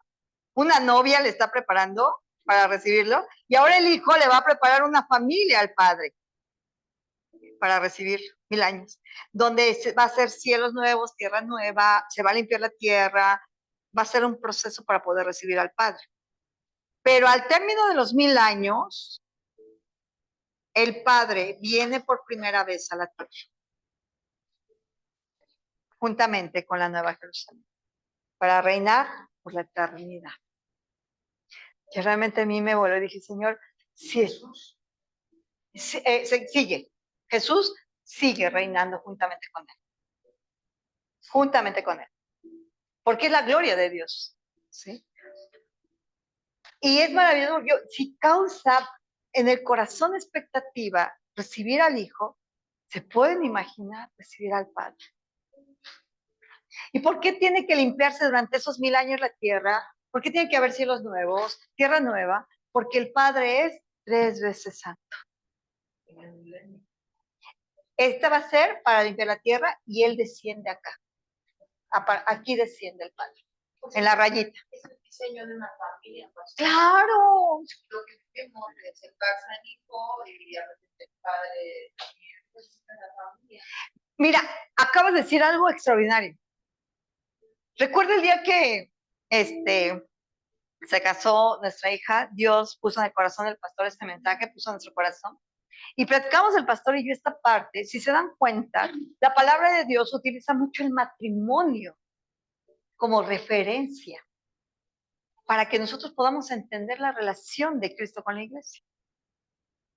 una novia le está preparando para recibirlo, y ahora el Hijo le va a preparar una familia al Padre para recibir 1000 años, donde va a ser cielos nuevos, tierra nueva, se va a limpiar la tierra, va a ser un proceso para poder recibir al Padre. Pero al término de los 1000 años, el Padre viene por primera vez a la tierra, juntamente con la Nueva Jerusalén, para reinar por la eternidad. Que realmente a mí me voló y dije, Señor, si es, sigue. Jesús sigue reinando juntamente con él. Juntamente con él. Porque es la gloria de Dios. ¿Sí? Y es maravilloso, si causa en el corazón expectativa recibir al Hijo, se pueden imaginar recibir al Padre. ¿Y por qué tiene que limpiarse durante esos 1000 años la tierra? ¿Por qué tiene que haber cielos nuevos, tierra nueva? Porque el Padre es 3 veces santo. Esta va a ser para limpiar la tierra y Él desciende acá. Aquí desciende el Padre, en la rayita. Es el diseño de una familia. Pues, ¡Claro! lo que vemos es el padre al hijo y a veces el padre también, pues es la familia. Mira, acabas de decir algo extraordinario. Recuerda el día que se casó nuestra hija, Dios puso en el corazón del pastor este mensaje, puso en nuestro corazón. Y platicamos el pastor y yo esta parte. Si se dan cuenta, la palabra de Dios utiliza mucho el matrimonio como referencia para que nosotros podamos entender la relación de Cristo con la iglesia.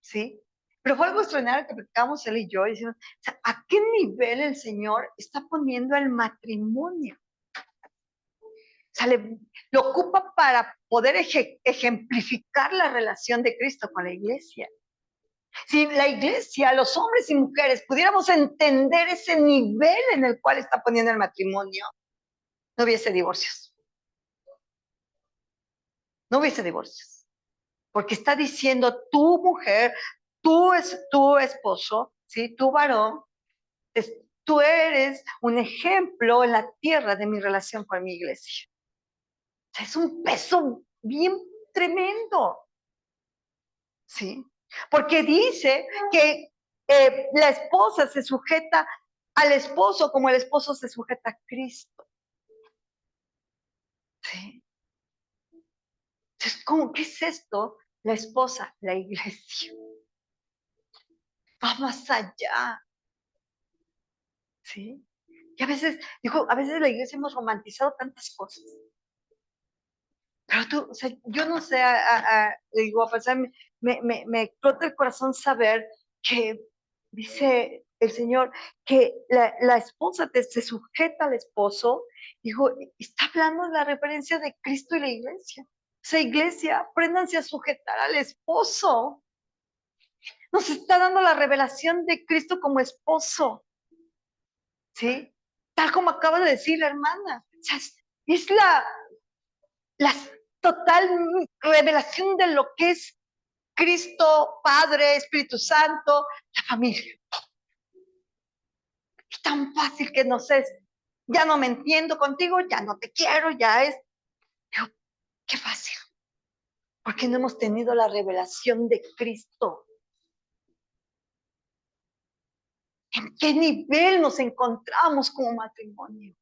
¿Sí? Pero fue algo extraordinario que platicamos él y yo, y decimos, o sea, ¿a qué nivel el Señor está poniendo el matrimonio? O sea, lo ocupa para poder ejemplificar la relación de Cristo con la iglesia. Si la iglesia, los hombres y mujeres, pudiéramos entender ese nivel en el cual está poniendo el matrimonio, no hubiese divorcios. No hubiese divorcios. Porque está diciendo, tu mujer, tú es tu esposo, ¿sí? Tu varón, tú eres un ejemplo en la tierra de mi relación con mi iglesia. O sea, es un peso bien tremendo. ¿Sí? Porque dice que la esposa se sujeta al esposo como el esposo se sujeta a Cristo. ¿Sí? Entonces, ¿qué es esto? La esposa, la iglesia. Va más allá. ¿Sí? Y a veces la iglesia hemos romantizado tantas cosas. Pero tú, o sea, yo no sé, digo, a pesar, me explota el corazón saber que dice el Señor que la esposa se sujeta al esposo. Digo, está hablando de la referencia de Cristo y la iglesia. O sea, iglesia, apréndanse a sujetar al esposo. Nos está dando la revelación de Cristo como esposo. ¿Sí? Tal como acaba de decir la hermana. O sea, es la total revelación de lo que es Cristo, Padre, Espíritu Santo, la familia. Es tan fácil que nos es, ya no me entiendo contigo, ya no te quiero, ya es. Pero, qué fácil. Porque no hemos tenido la revelación de Cristo. ¿En qué nivel nos encontramos como matrimonio?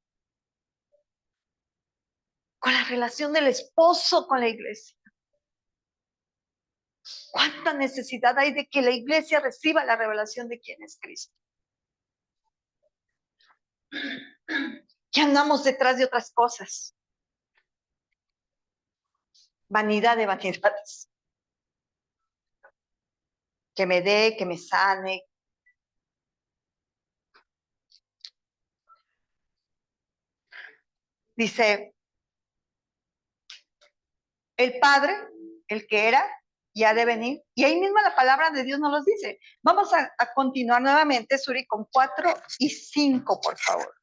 Con la relación del esposo con la iglesia. ¿Cuánta necesidad hay de que la iglesia reciba la revelación de quién es Cristo? Que andamos detrás de otras cosas. Vanidad de vanidades. Que me dé, que me sane. Dice, el Padre, el que era y ha de venir. Y ahí mismo la palabra de Dios nos los dice. Vamos a continuar nuevamente, Suri, con 4 y 5, por favor.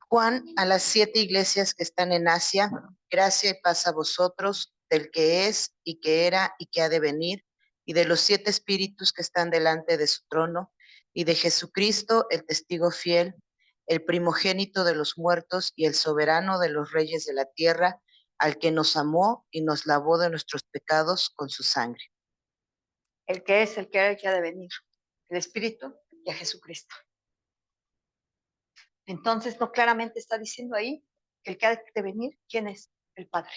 Juan, a las 7 iglesias que están en Asia, gracia y paz a vosotros, del que es y que era y que ha de venir, y de los 7 espíritus que están delante de su trono, y de Jesucristo, el testigo fiel, el primogénito de los muertos y el soberano de los reyes de la tierra, al que nos amó y nos lavó de nuestros pecados con su sangre. El que es, el que era, el que ha de venir. El Espíritu y a Jesucristo. Entonces, no claramente está diciendo ahí que el que ha de venir, ¿quién es? El Padre.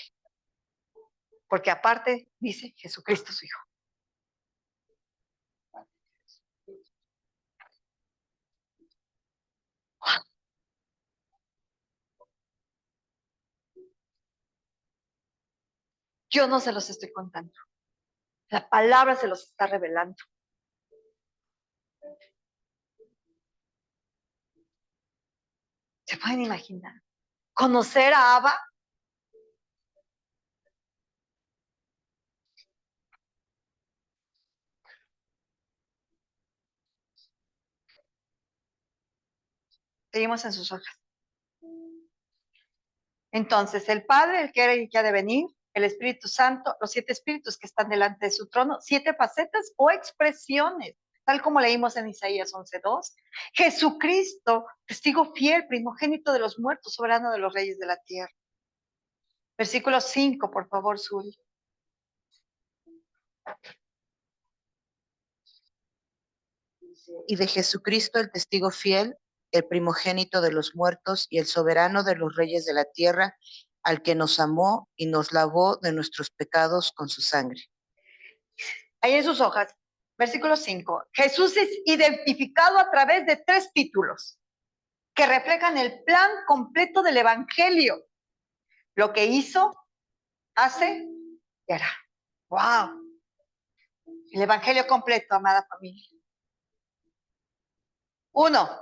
Porque aparte dice Jesucristo su Hijo. Yo no se los estoy contando. La palabra se los está revelando. ¿Se pueden imaginar? Conocer a Abba. Seguimos en sus hojas. Entonces, el Padre, el que era y que ha de venir, el Espíritu Santo, los 7 espíritus que están delante de su trono, 7 facetas o expresiones, tal como leímos en Isaías 11:2. Jesucristo, testigo fiel, primogénito de los muertos, soberano de los reyes de la tierra. Versículo 5, por favor, Suri. Y de Jesucristo, el testigo fiel, el primogénito de los muertos y el soberano de los reyes de la tierra, al que nos amó y nos lavó de nuestros pecados con su sangre. Ahí en sus hojas, versículo 5. Jesús es identificado a través de 3 títulos que reflejan el plan completo del Evangelio. Lo que hizo, hace y hará. ¡Wow! El Evangelio completo, amada familia. 1.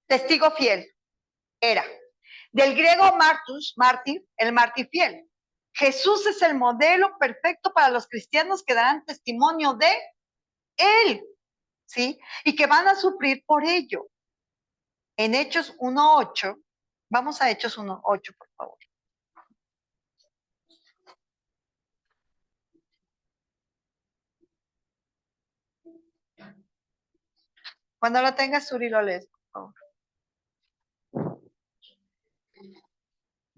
Testigo fiel. Era. Del griego martus, mártir, el mártir fiel. Jesús es el modelo perfecto para los cristianos que darán testimonio de Él, ¿sí? Y que van a sufrir por ello. En Hechos 1:8, vamos a Hechos 1:8, por favor. Cuando lo tengas, Suri, lo lees, por favor.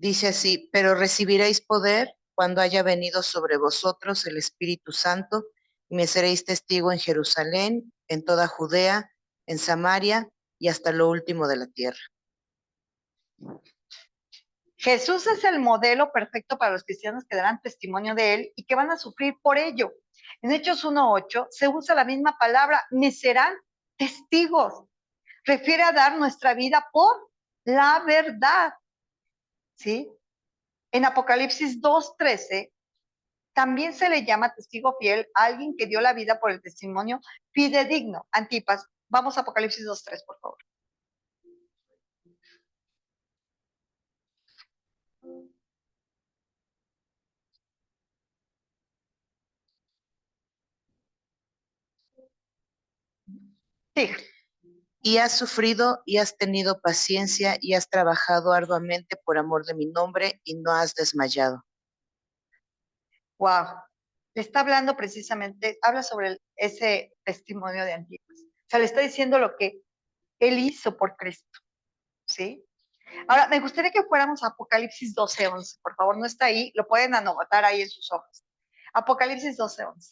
Dice así, pero recibiréis poder cuando haya venido sobre vosotros el Espíritu Santo, y me seréis testigo en Jerusalén, en toda Judea, en Samaria y hasta lo último de la tierra. Jesús es el modelo perfecto para los cristianos que darán testimonio de Él y que van a sufrir por ello. En Hechos 1:8 se usa la misma palabra, me serán testigos. Refiere a dar nuestra vida por la verdad, ¿sí? En Apocalipsis 2:13 también se le llama testigo fiel a alguien que dio la vida por el testimonio fidedigno. Antipas, vamos a Apocalipsis 2:3, por favor. Sí. Y has sufrido y has tenido paciencia y has trabajado arduamente por amor de mi nombre y no has desmayado. Wow. Le está hablando precisamente, habla sobre ese testimonio de Antipas. O sea, le está diciendo lo que él hizo por Cristo, ¿sí? Ahora, me gustaría que fuéramos a Apocalipsis 12:11, por favor, no está ahí, lo pueden anotar ahí en sus hojas. Apocalipsis 12:11.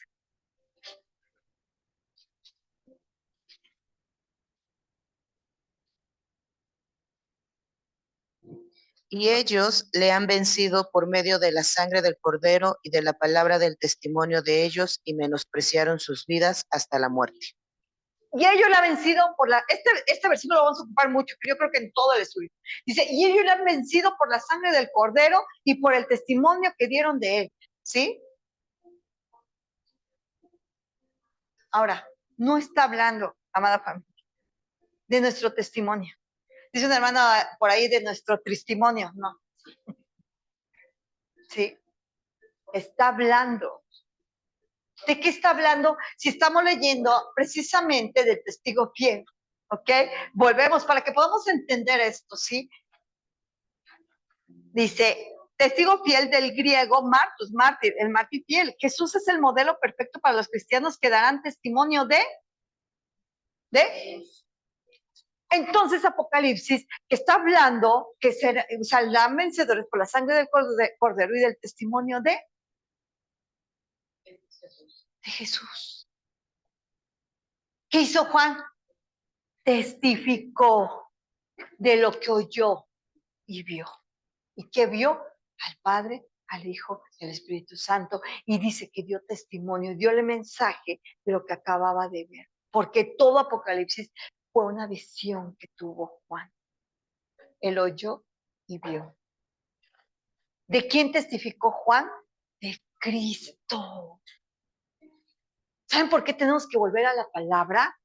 Y ellos le han vencido por medio de la sangre del Cordero y de la palabra del testimonio de ellos y menospreciaron sus vidas hasta la muerte. Y ellos la han vencido por la... Este versículo lo vamos a ocupar mucho, yo creo que en todo el estudio. Dice, y ellos la han vencido por la sangre del Cordero y por el testimonio que dieron de él, ¿sí? Ahora, no está hablando, amada familia, de nuestro testimonio. Dice una hermana por ahí de nuestro testimonio, no. ¿Sí? Está hablando. ¿De qué está hablando? Si estamos leyendo precisamente del testigo fiel, ¿ok? Volvemos para que podamos entender esto, ¿sí? Dice, testigo fiel del griego martus, mártir, el mártir fiel. Jesús es el modelo perfecto para los cristianos que darán testimonio de. Entonces Apocalipsis, que está hablando que saldrán vencedores por la sangre del Cordero y del testimonio de Jesús. ¿Qué hizo Juan? Testificó de lo que oyó y vio. ¿Y qué vio? Al Padre, al Hijo y al Espíritu Santo. Y dice que dio testimonio, dio el mensaje de lo que acababa de ver. Porque todo Apocalipsis fue una visión que tuvo Juan. Él oyó y vio. ¿De quién testificó Juan? De Cristo. ¿Saben por qué tenemos que volver a la palabra?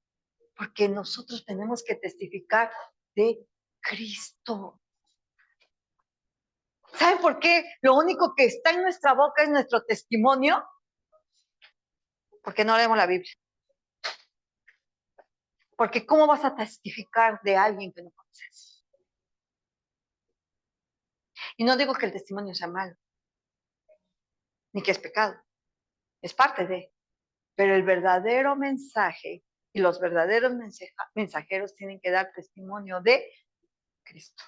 Porque nosotros tenemos que testificar de Cristo. ¿Saben por qué? Lo único que está en nuestra boca es nuestro testimonio, porque no leemos la Biblia. Porque ¿cómo vas a testificar de alguien que no conoces? Y no digo que el testimonio sea malo, ni que es pecado, es parte de. Pero el verdadero mensaje y los verdaderos mensajeros tienen que dar testimonio de Cristo.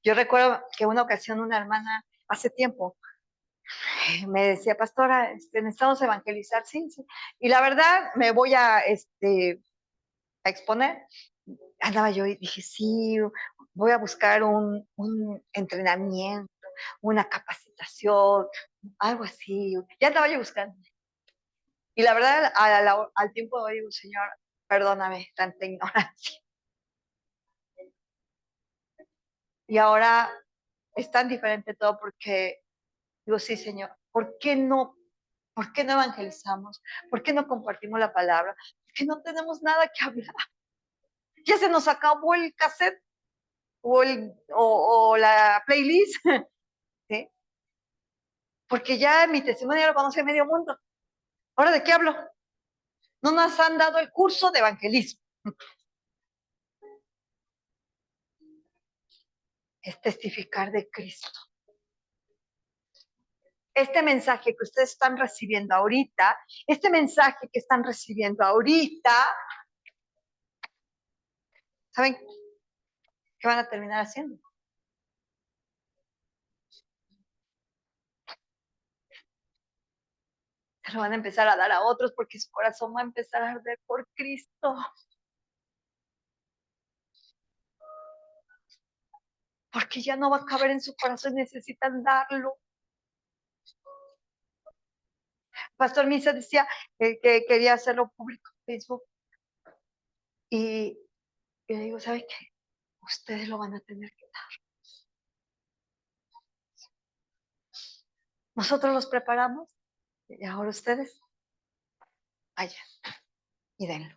Yo recuerdo que una ocasión una hermana, hace tiempo, me decía, pastora, necesitamos evangelizar, sí, sí. Y la verdad, me voy a exponer. Andaba yo y dije, sí, voy a buscar un entrenamiento, una capacitación, algo así. Ya andaba yo buscando. Y la verdad, al tiempo de hoy digo, Señor, perdóname tanta ignorancia. Y ahora es tan diferente todo porque digo, sí, Señor, ¿por qué no? ¿Por qué no evangelizamos? ¿Por qué no compartimos la palabra? Porque no tenemos nada que hablar. Ya se nos acabó el cassette o la playlist, ¿sí? Porque ya mi testimonio ya lo conoce medio mundo. ¿Ahora de qué hablo? No nos han dado el curso de evangelismo. Es testificar de Cristo. Este mensaje que ustedes están recibiendo ahorita, ¿saben qué van a terminar haciendo? Se lo van a empezar a dar a otros porque su corazón va a empezar a arder por Cristo. Porque ya no va a caber en su corazón, necesitan darlo. Pastor Misa decía que quería hacerlo público en Facebook. Y le digo, ¿sabe qué? Ustedes lo van a tener que dar. Nosotros los preparamos y ahora ustedes vayan y denlo.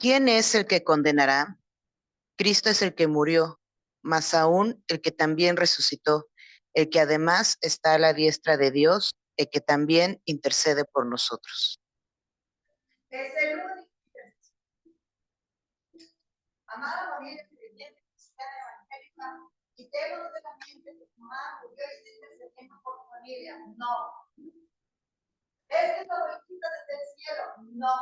¿Quién es el que condenará? Cristo es el que murió, más aún el que también resucitó, el que además está a la diestra de Dios, el que también intercede por nosotros. Es el único. Amada familia creyente, cristiana, evangélica, quitemos de la mente que tu mamá murió y se intercediendo por tu familia. No. Es que tu abuelita desde el cielo. No.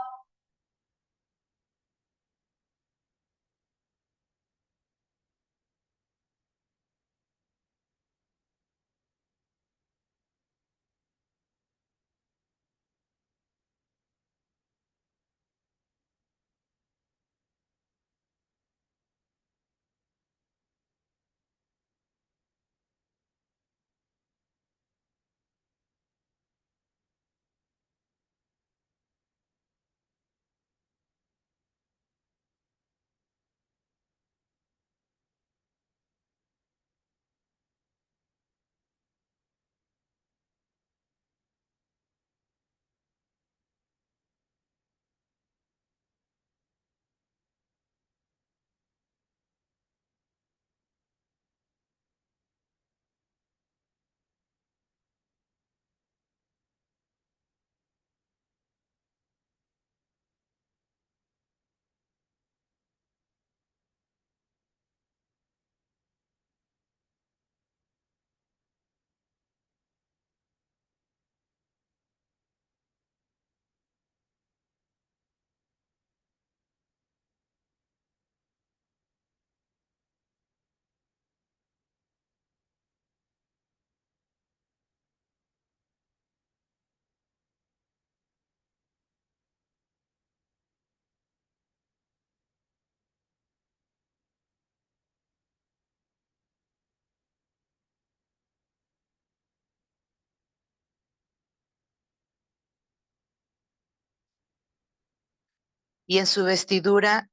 Y en su vestidura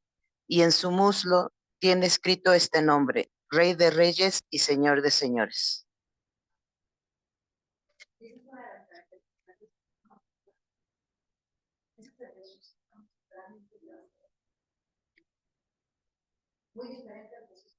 y en su muslo tiene escrito este nombre, Rey de Reyes y Señor de Señores. Muy diferente a Jesús.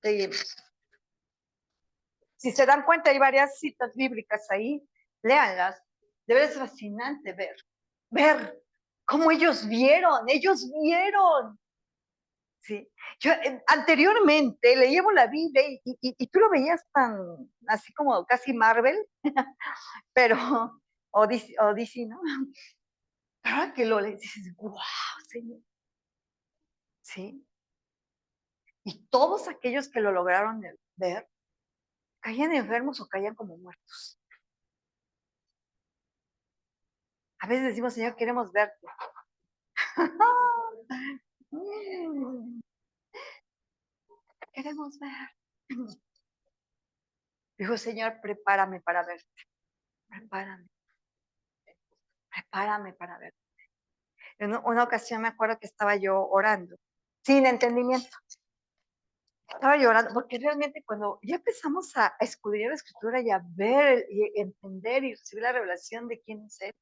Seguimos. Si se dan cuenta, hay varias citas bíblicas ahí, léanlas. Debe ser fascinante ver cómo ellos vieron. Sí. Yo anteriormente leíamos la Biblia y tú lo veías tan, así como casi Marvel, pero, o DC, ¿no? Ahora que lo lees, dices, wow, Señor. Sí. Y todos aquellos que lo lograron ver, caían enfermos o caían como muertos. A veces decimos, Señor, queremos verte. Queremos ver. Dijo, Señor, prepárame para verte. Prepárame para verte. En una ocasión me acuerdo que estaba yo orando, sin entendimiento. Estaba llorando, porque realmente cuando ya empezamos a escudriñar la escritura y a ver y entender y recibir la revelación de quién es Él,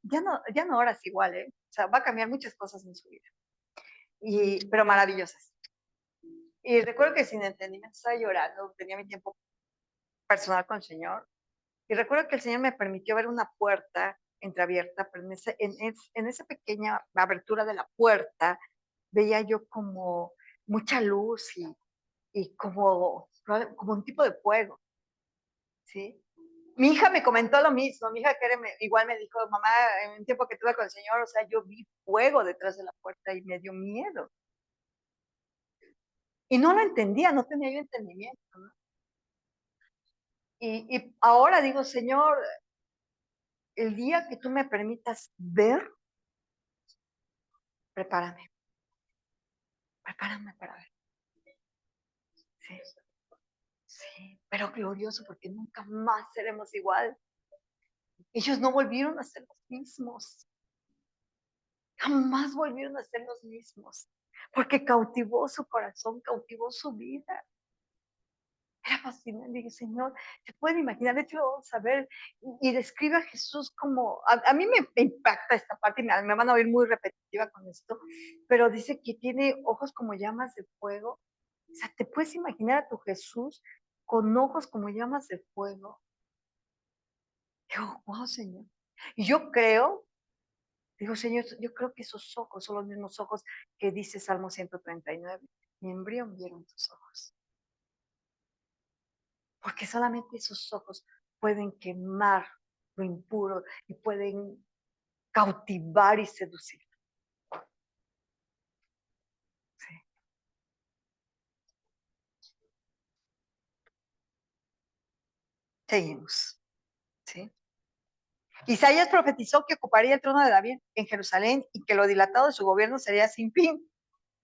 ya no oras igual, ¿eh? O sea, va a cambiar muchas cosas en su vida, pero maravillosas. Y recuerdo que sin entendimiento estaba llorando, tenía mi tiempo personal con el Señor, y recuerdo que el Señor me permitió ver una puerta entreabierta, pero en esa pequeña abertura de la puerta veía yo como mucha luz y como un tipo de fuego, ¿sí? Mi hija me comentó lo mismo, mi hija igual me dijo, mamá, en un tiempo que tuve con el Señor, o sea, yo vi fuego detrás de la puerta y me dio miedo. Y no lo entendía, no tenía yo entendimiento, ¿no? Y ahora digo, Señor, el día que tú me permitas ver, prepárame para ver. Sí, sí, pero glorioso porque nunca más seremos igual. Ellos no volvieron a ser los mismos. Jamás volvieron a ser los mismos. Porque cautivó su corazón, cautivó su vida. Era fascinante. Dije, Señor, ¿se pueden imaginar? De hecho, vamos a ver y describe a Jesús como, a mí me impacta esta parte, y me van a oír muy repetitiva con esto, pero dice que tiene ojos como llamas de fuego. O sea, ¿te puedes imaginar a tu Jesús con ojos como llamas de fuego? Digo, wow, Señor. Y yo creo, digo, Señor, yo creo que esos ojos son los mismos ojos que dice Salmo 139. Mi embrión vieron tus ojos. Porque solamente esos ojos pueden quemar lo impuro y pueden cautivar y seducir. Sí. Seguimos. ¿Sí? Isaías profetizó que ocuparía el trono de David en Jerusalén y que lo dilatado de su gobierno sería sin fin.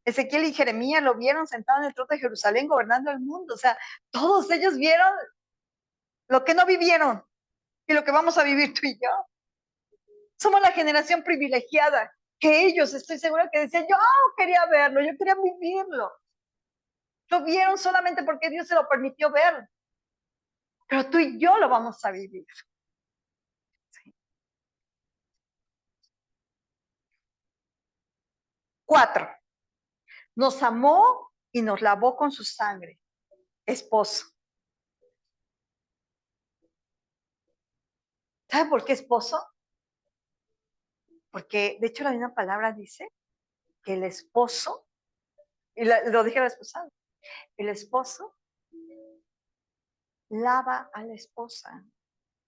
Ezequiel y Jeremías lo vieron sentado en el trono de Jerusalén gobernando el mundo. O sea, todos ellos vieron lo que no vivieron y lo que vamos a vivir tú y yo. Somos la generación privilegiada que ellos, estoy segura que decían, yo quería verlo, yo quería vivirlo. Lo vieron solamente porque Dios se lo permitió ver. Pero tú y yo lo vamos a vivir. ¿Sí? 4. Nos amó y nos lavó con su sangre. Esposo. ¿Sabe por qué esposo? Porque de hecho la misma palabra dice que el esposo, y lo dije la esposa, el esposo lava a la esposa.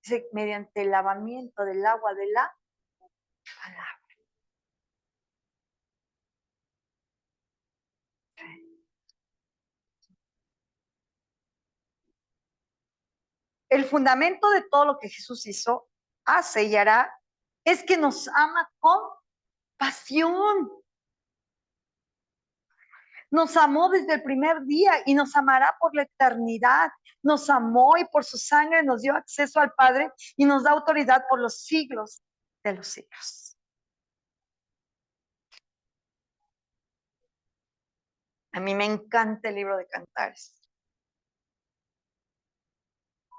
Dice, mediante el lavamiento del agua de la palabra. El fundamento de todo lo que Jesús hizo, hace y hará, es que nos ama con pasión. Nos amó desde el primer día y nos amará por la eternidad. Nos amó y por su sangre nos dio acceso al Padre y nos da autoridad por los siglos de los siglos. A mí me encanta el libro de Cantares.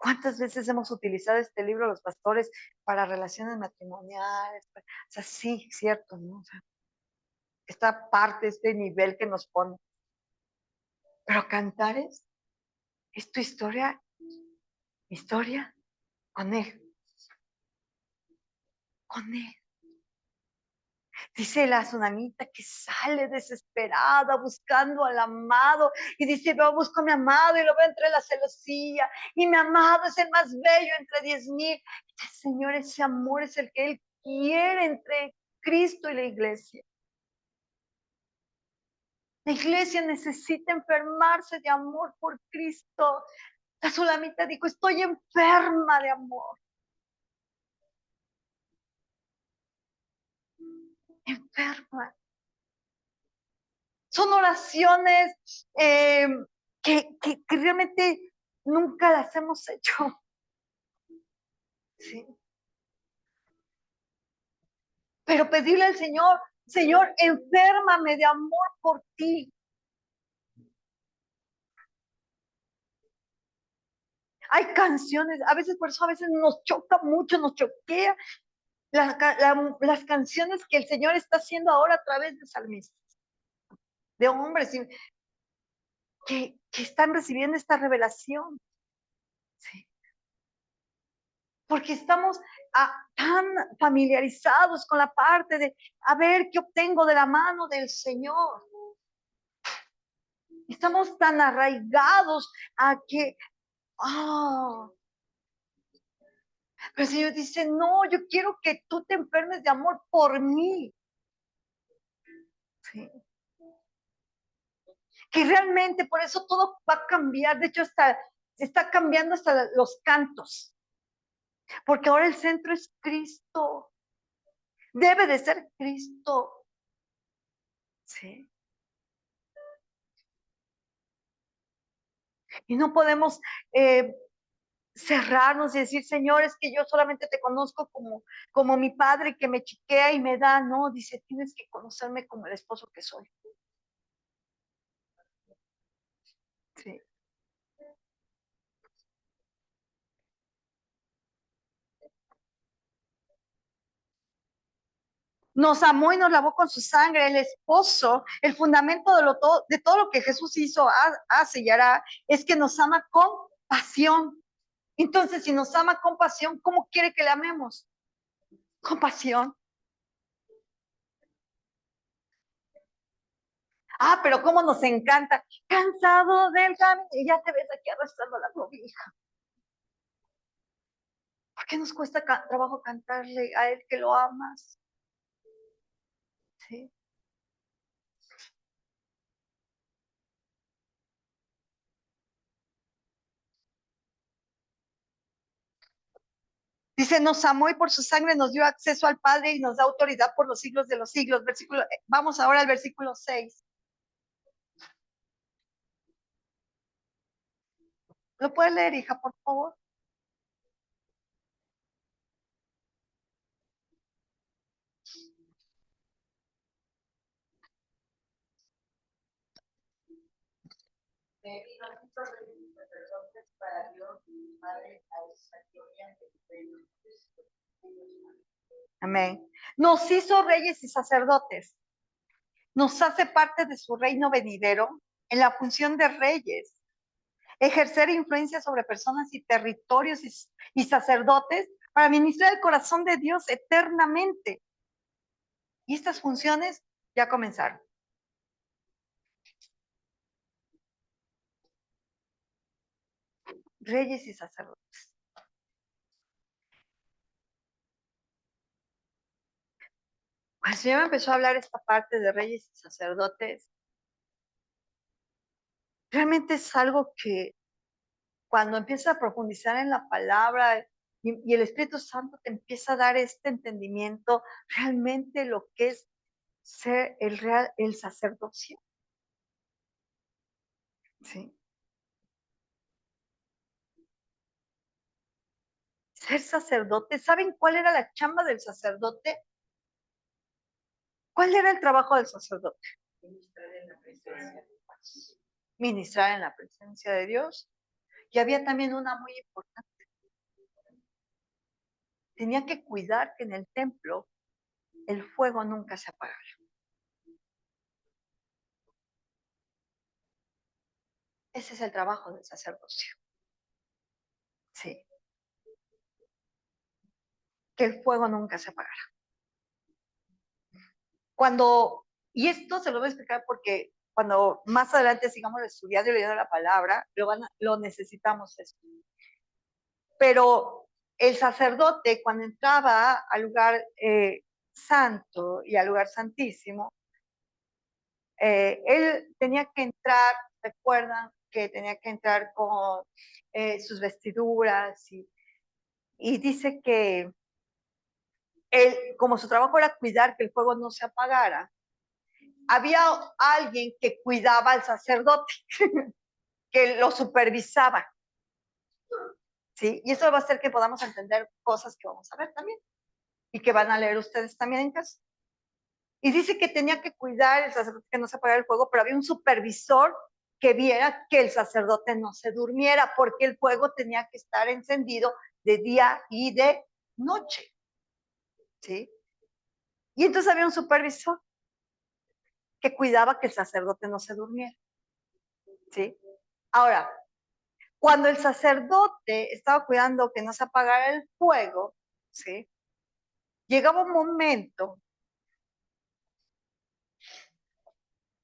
¿Cuántas veces hemos utilizado este libro los pastores para relaciones matrimoniales? O sea, sí, cierto, ¿no? O sea, esta parte, este nivel que nos pone. Pero Cantares es tu historia con Él. Con Él. Dice la tsunamita que sale desesperada buscando al amado y dice, veo, busco a mi amado y lo veo entre la celosía y mi amado es el más bello entre 10,000. Señor, ese amor es el que Él quiere entre Cristo y la iglesia. La iglesia necesita enfermarse de amor por Cristo. La tsunamita dijo, estoy enferma de amor. Enferma. Son oraciones que realmente nunca las hemos hecho. ¿Sí? Pero pedirle al Señor, Señor, enférmame de amor por ti. Hay canciones, a veces por eso a veces nos choca mucho, nos choquea las canciones que el Señor está haciendo ahora a través de salmistas, de hombres que están recibiendo esta revelación. ¿Sí? Porque estamos tan familiarizados con la parte de a ver qué obtengo de la mano del Señor. Estamos tan arraigados a que, pero el Señor dice, no, yo quiero que tú te enfermes de amor por mí. ¿Sí? Que realmente por eso todo va a cambiar. De hecho, está cambiando hasta los cantos. Porque ahora el centro es Cristo. Debe de ser Cristo. ¿Sí? Y no podemos cerrarnos y decir, Señor, es que yo solamente te conozco como mi padre que me chiquea y me da. No, dice, tienes que conocerme como el esposo que soy. Sí. Nos amó y nos lavó con su sangre. El esposo, el fundamento de todo lo que Jesús hizo, hace y hará, es que nos ama con pasión. Entonces, si nos ama con pasión, ¿cómo quiere que le amemos? Con pasión. Pero cómo nos encanta. Cansado del camino. Y ya te ves aquí arrastrando la cobija. ¿Por qué nos cuesta trabajo cantarle a Él que lo amas? ¿Sí? Dice, nos amó y por su sangre nos dio acceso al Padre y nos da autoridad por los siglos de los siglos. Vamos ahora al versículo 6. ¿Lo puede leer, hija, por favor? Para Dios, Padre, a esa gloria Amén. Nos hizo reyes y sacerdotes. Nos hace parte de su reino venidero en la función de reyes. Ejercer influencia sobre personas y territorios y sacerdotes para ministrar el corazón de Dios eternamente. Y estas funciones ya comenzaron. Reyes y sacerdotes. Cuando el Señor me empezó a hablar esta parte de reyes y sacerdotes, realmente es algo que cuando empiezas a profundizar en la palabra y el Espíritu Santo te empieza a dar este entendimiento, realmente lo que es ser el sacerdocio. ¿Sí? Ser sacerdote, ¿saben cuál era la chamba del sacerdote? ¿Cuál era el trabajo del sacerdote? ministrar en la presencia de Dios. Ministrar en la presencia de Dios. Y había también una muy importante, tenía que cuidar que en el templo el fuego nunca se apagara. Ese es el trabajo del sacerdocio. Sí. Que el fuego nunca se apagara. Y esto se lo voy a explicar porque cuando más adelante sigamos estudiando y leyendo la palabra, lo necesitamos eso. Pero el sacerdote, cuando entraba al lugar santo y al lugar santísimo, él tenía que entrar, recuerdan que tenía que entrar con sus vestiduras y dice que él, como su trabajo era cuidar que el fuego no se apagara, había alguien que cuidaba al sacerdote, que lo supervisaba. ¿Sí? Y eso va a hacer que podamos entender cosas que vamos a ver también y que van a leer ustedes también en casa. Y dice que tenía que cuidar el sacerdote que no se apagara el fuego, pero había un supervisor que viera que el sacerdote no se durmiera, porque el fuego tenía que estar encendido de día y de noche. ¿Sí? Y entonces había un supervisor que cuidaba que el sacerdote no se durmiera. ¿Sí? Ahora, cuando el sacerdote estaba cuidando que no se apagara el fuego, ¿sí? Llegaba un momento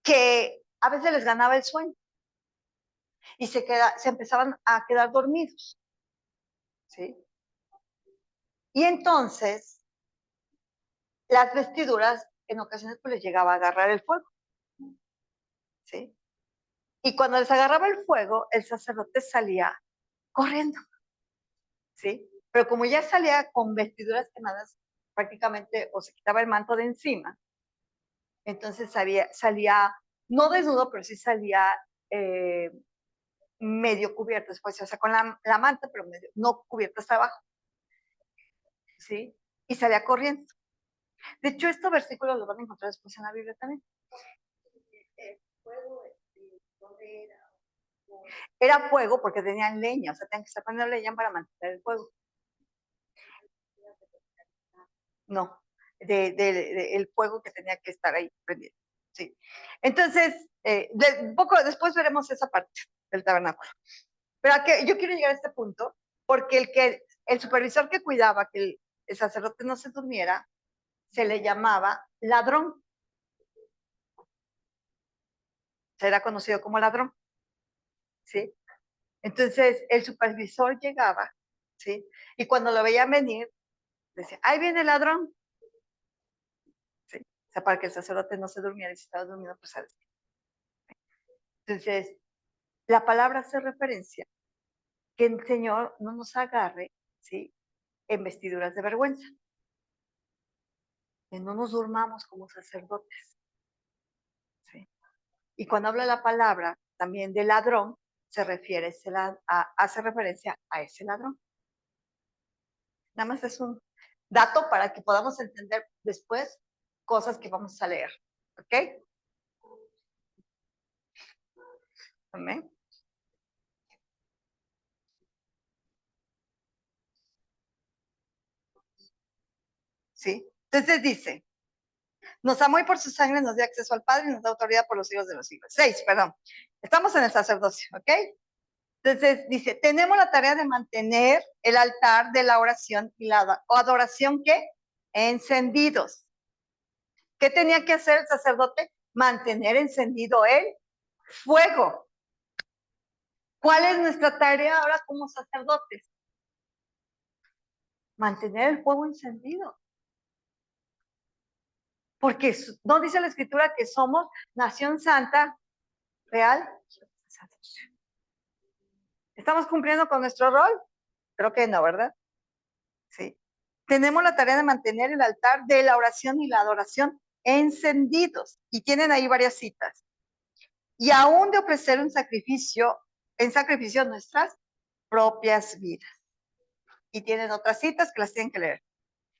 que a veces les ganaba el sueño y se empezaban a quedar dormidos, ¿sí? Y entonces las vestiduras en ocasiones pues les llegaba a agarrar el fuego, ¿sí? Y cuando les agarraba el fuego, el sacerdote salía corriendo, ¿sí? Pero como ya salía con vestiduras quemadas prácticamente, o se quitaba el manto de encima, entonces salía no desnudo, pero sí salía medio cubierto después, o sea, con la manta, pero medio, no cubierto hasta abajo, ¿sí? Y salía corriendo. De hecho, estos versículos los van a encontrar después en la Biblia también. Era fuego porque tenían leña, o sea, tenían que estar poniendo leña para mantener el fuego. No, el fuego que tenía que estar ahí prendido. Sí. Entonces, poco después veremos esa parte del tabernáculo. Pero yo quiero llegar a este punto porque el supervisor que cuidaba que el sacerdote no se durmiera se le llamaba ladrón. Será conocido como ladrón. ¿Sí? Entonces, el supervisor llegaba, ¿sí? Y cuando lo veían venir, decía, ahí viene el ladrón. ¿Sí? O sea, para que el sacerdote no se durmiera y si estaba durmiendo, pues a decir. Entonces, la palabra hace referencia que el Señor no nos agarre, ¿sí? En vestiduras de vergüenza. Que no nos durmamos como sacerdotes. ¿Sí? Y cuando habla la palabra también de ladrón, hace referencia a ese ladrón. Nada más es un dato para que podamos entender después cosas que vamos a leer. ¿Ok? Amén. ¿Sí? Entonces dice, nos amó y por su sangre nos dio acceso al Padre y nos da autoridad por los siglos de los siglos. 6, perdón. Estamos en el sacerdocio, ¿ok? Entonces dice, tenemos la tarea de mantener el altar de la oración y la adoración, ¿qué? Encendidos. ¿Qué tenía que hacer el sacerdote? Mantener encendido el fuego. ¿Cuál es nuestra tarea ahora como sacerdotes? Mantener el fuego encendido. Porque no dice la escritura que somos nación santa, real. ¿Estamos cumpliendo con nuestro rol? Creo que no, ¿verdad? Sí. Tenemos la tarea de mantener el altar de la oración y la adoración encendidos. Y tienen ahí varias citas. Y aún de ofrecer en sacrificio nuestras propias vidas. Y tienen otras citas que las tienen que leer.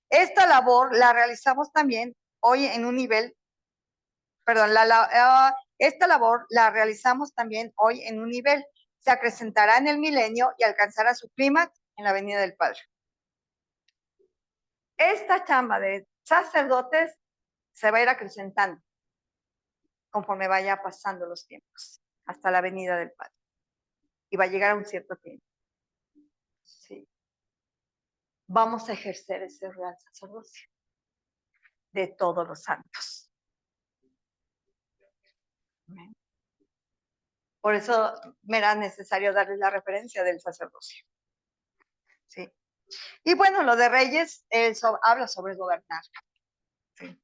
Esta labor la realizamos también hoy en un nivel, esta labor la realizamos también hoy en un nivel. Se acrecentará en el milenio y alcanzará su clímax en la venida del Padre. esta chamba de sacerdotes se va a ir acrecentando conforme vaya pasando los tiempos, hasta la venida del Padre. Y va a llegar a un cierto tiempo. Sí. Vamos a ejercer ese real sacerdocio de todos los santos. Amén. Por eso me era necesario darles la referencia del sacerdocio. Sí. Y bueno, lo de Reyes habla sobre gobernar. Sí.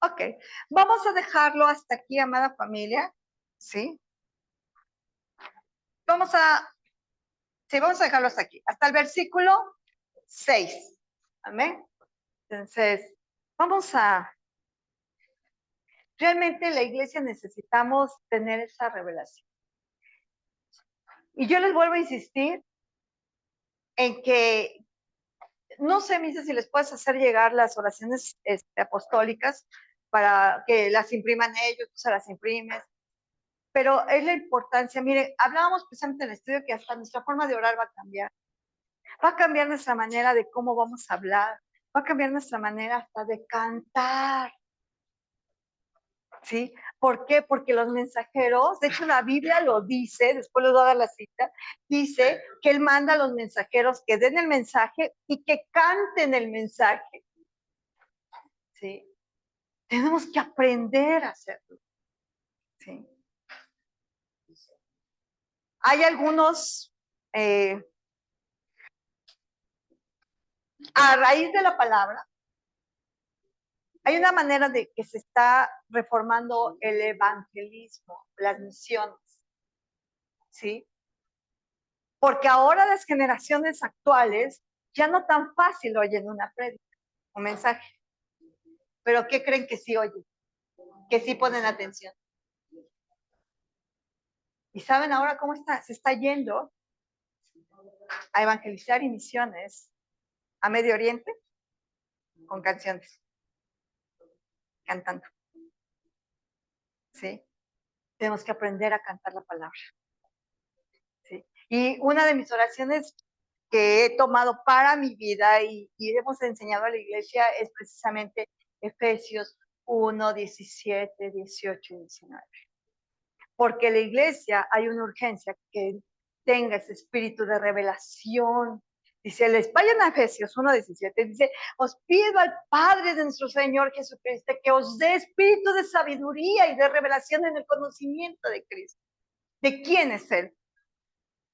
Ok, vamos a dejarlo hasta aquí, amada familia. ¿Sí? Vamos a dejarlo hasta aquí, hasta el versículo 6. Amén. Entonces, realmente la iglesia necesitamos tener esa revelación. Y yo les vuelvo a insistir en que, no sé, Misa, si les puedes hacer llegar las oraciones apostólicas para que las impriman ellos, tú se las imprimes. Pero es la importancia, mire, hablábamos precisamente en el estudio que hasta nuestra forma de orar va a cambiar. Va a cambiar nuestra manera de cómo vamos a hablar, va a cambiar nuestra manera hasta de cantar. ¿Sí? ¿Por qué? Porque los mensajeros, de hecho la Biblia lo dice, después les voy a dar la cita, dice que Él manda a los mensajeros que den el mensaje y que canten el mensaje. ¿Sí? Tenemos que aprender a hacerlo. ¿Sí? Hay algunos, a raíz de la palabra, hay una manera de que se está reformando el evangelismo, las misiones, ¿sí? Porque ahora las generaciones actuales ya no tan fácil oyen una prédica, un mensaje. Pero ¿qué creen que sí oyen? Que sí ponen atención. ¿Y saben ahora cómo se está yendo a evangelizar y misiones a Medio Oriente? Con canciones, cantando. ¿Sí? Tenemos que aprender a cantar la palabra. ¿Sí? Y una de mis oraciones que he tomado para mi vida y hemos enseñado a la iglesia es precisamente Efesios 1, 17, 18 y 19. Porque la iglesia hay una urgencia que tenga ese espíritu de revelación. Dice, vayan a Efesios 1, 17, dice, os pido al Padre de nuestro Señor Jesucristo que os dé espíritu de sabiduría y de revelación en el conocimiento de Cristo. ¿De quién es Él?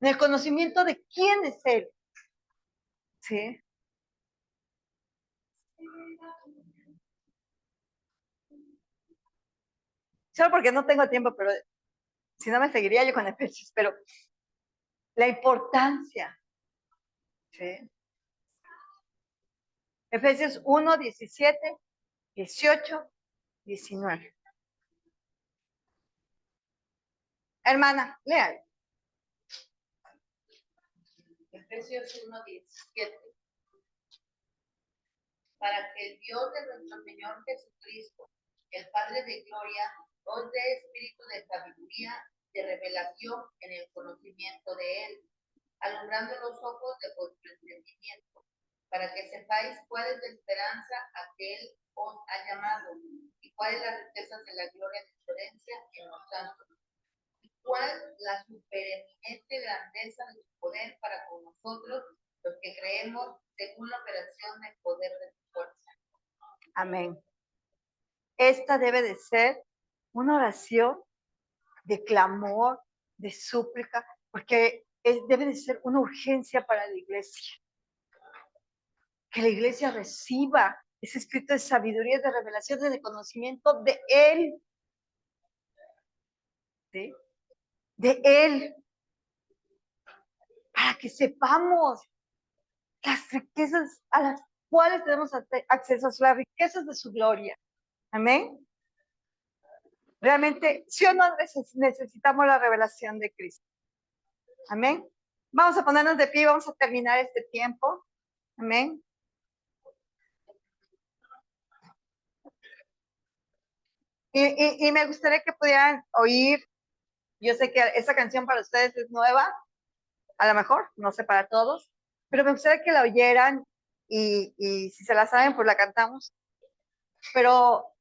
En el conocimiento de quién es Él. ¿Sí? Solo porque no tengo tiempo, pero si no me seguiría yo con Efesios, pero la importancia. ¿Sí? Efesios 1, 17, 18, 19. Hermana, léale. Efesios 1, 17. Para que el Dios de nuestro Señor Jesucristo, el Padre de gloria, os dé espíritu de sabiduría, de revelación en el conocimiento de Él, alumbrando los ojos de vuestro entendimiento, para que sepáis cuál es la esperanza a que Él os ha llamado, y cuáles las riquezas de la gloria de su herencia en los santos, y cuál la supereminente grandeza de su poder para con nosotros, los que creemos según la operación del poder de su fuerza. Amén. Esta debe de ser una oración de clamor, de súplica, porque debe de ser una urgencia para la iglesia. Que la iglesia reciba ese espíritu de sabiduría, de revelación, de conocimiento de Él. ¿Sí? De Él. Para que sepamos las riquezas a las cuales tenemos acceso, a las riquezas de su gloria. Amén. Realmente, sí o no necesitamos la revelación de Cristo. Amén. Vamos a ponernos de pie, vamos a terminar este tiempo. Amén. Y me gustaría que pudieran oír, yo sé que esta canción para ustedes es nueva, a lo mejor, no sé para todos, pero me gustaría que la oyeran y si se la saben, pues la cantamos. Pero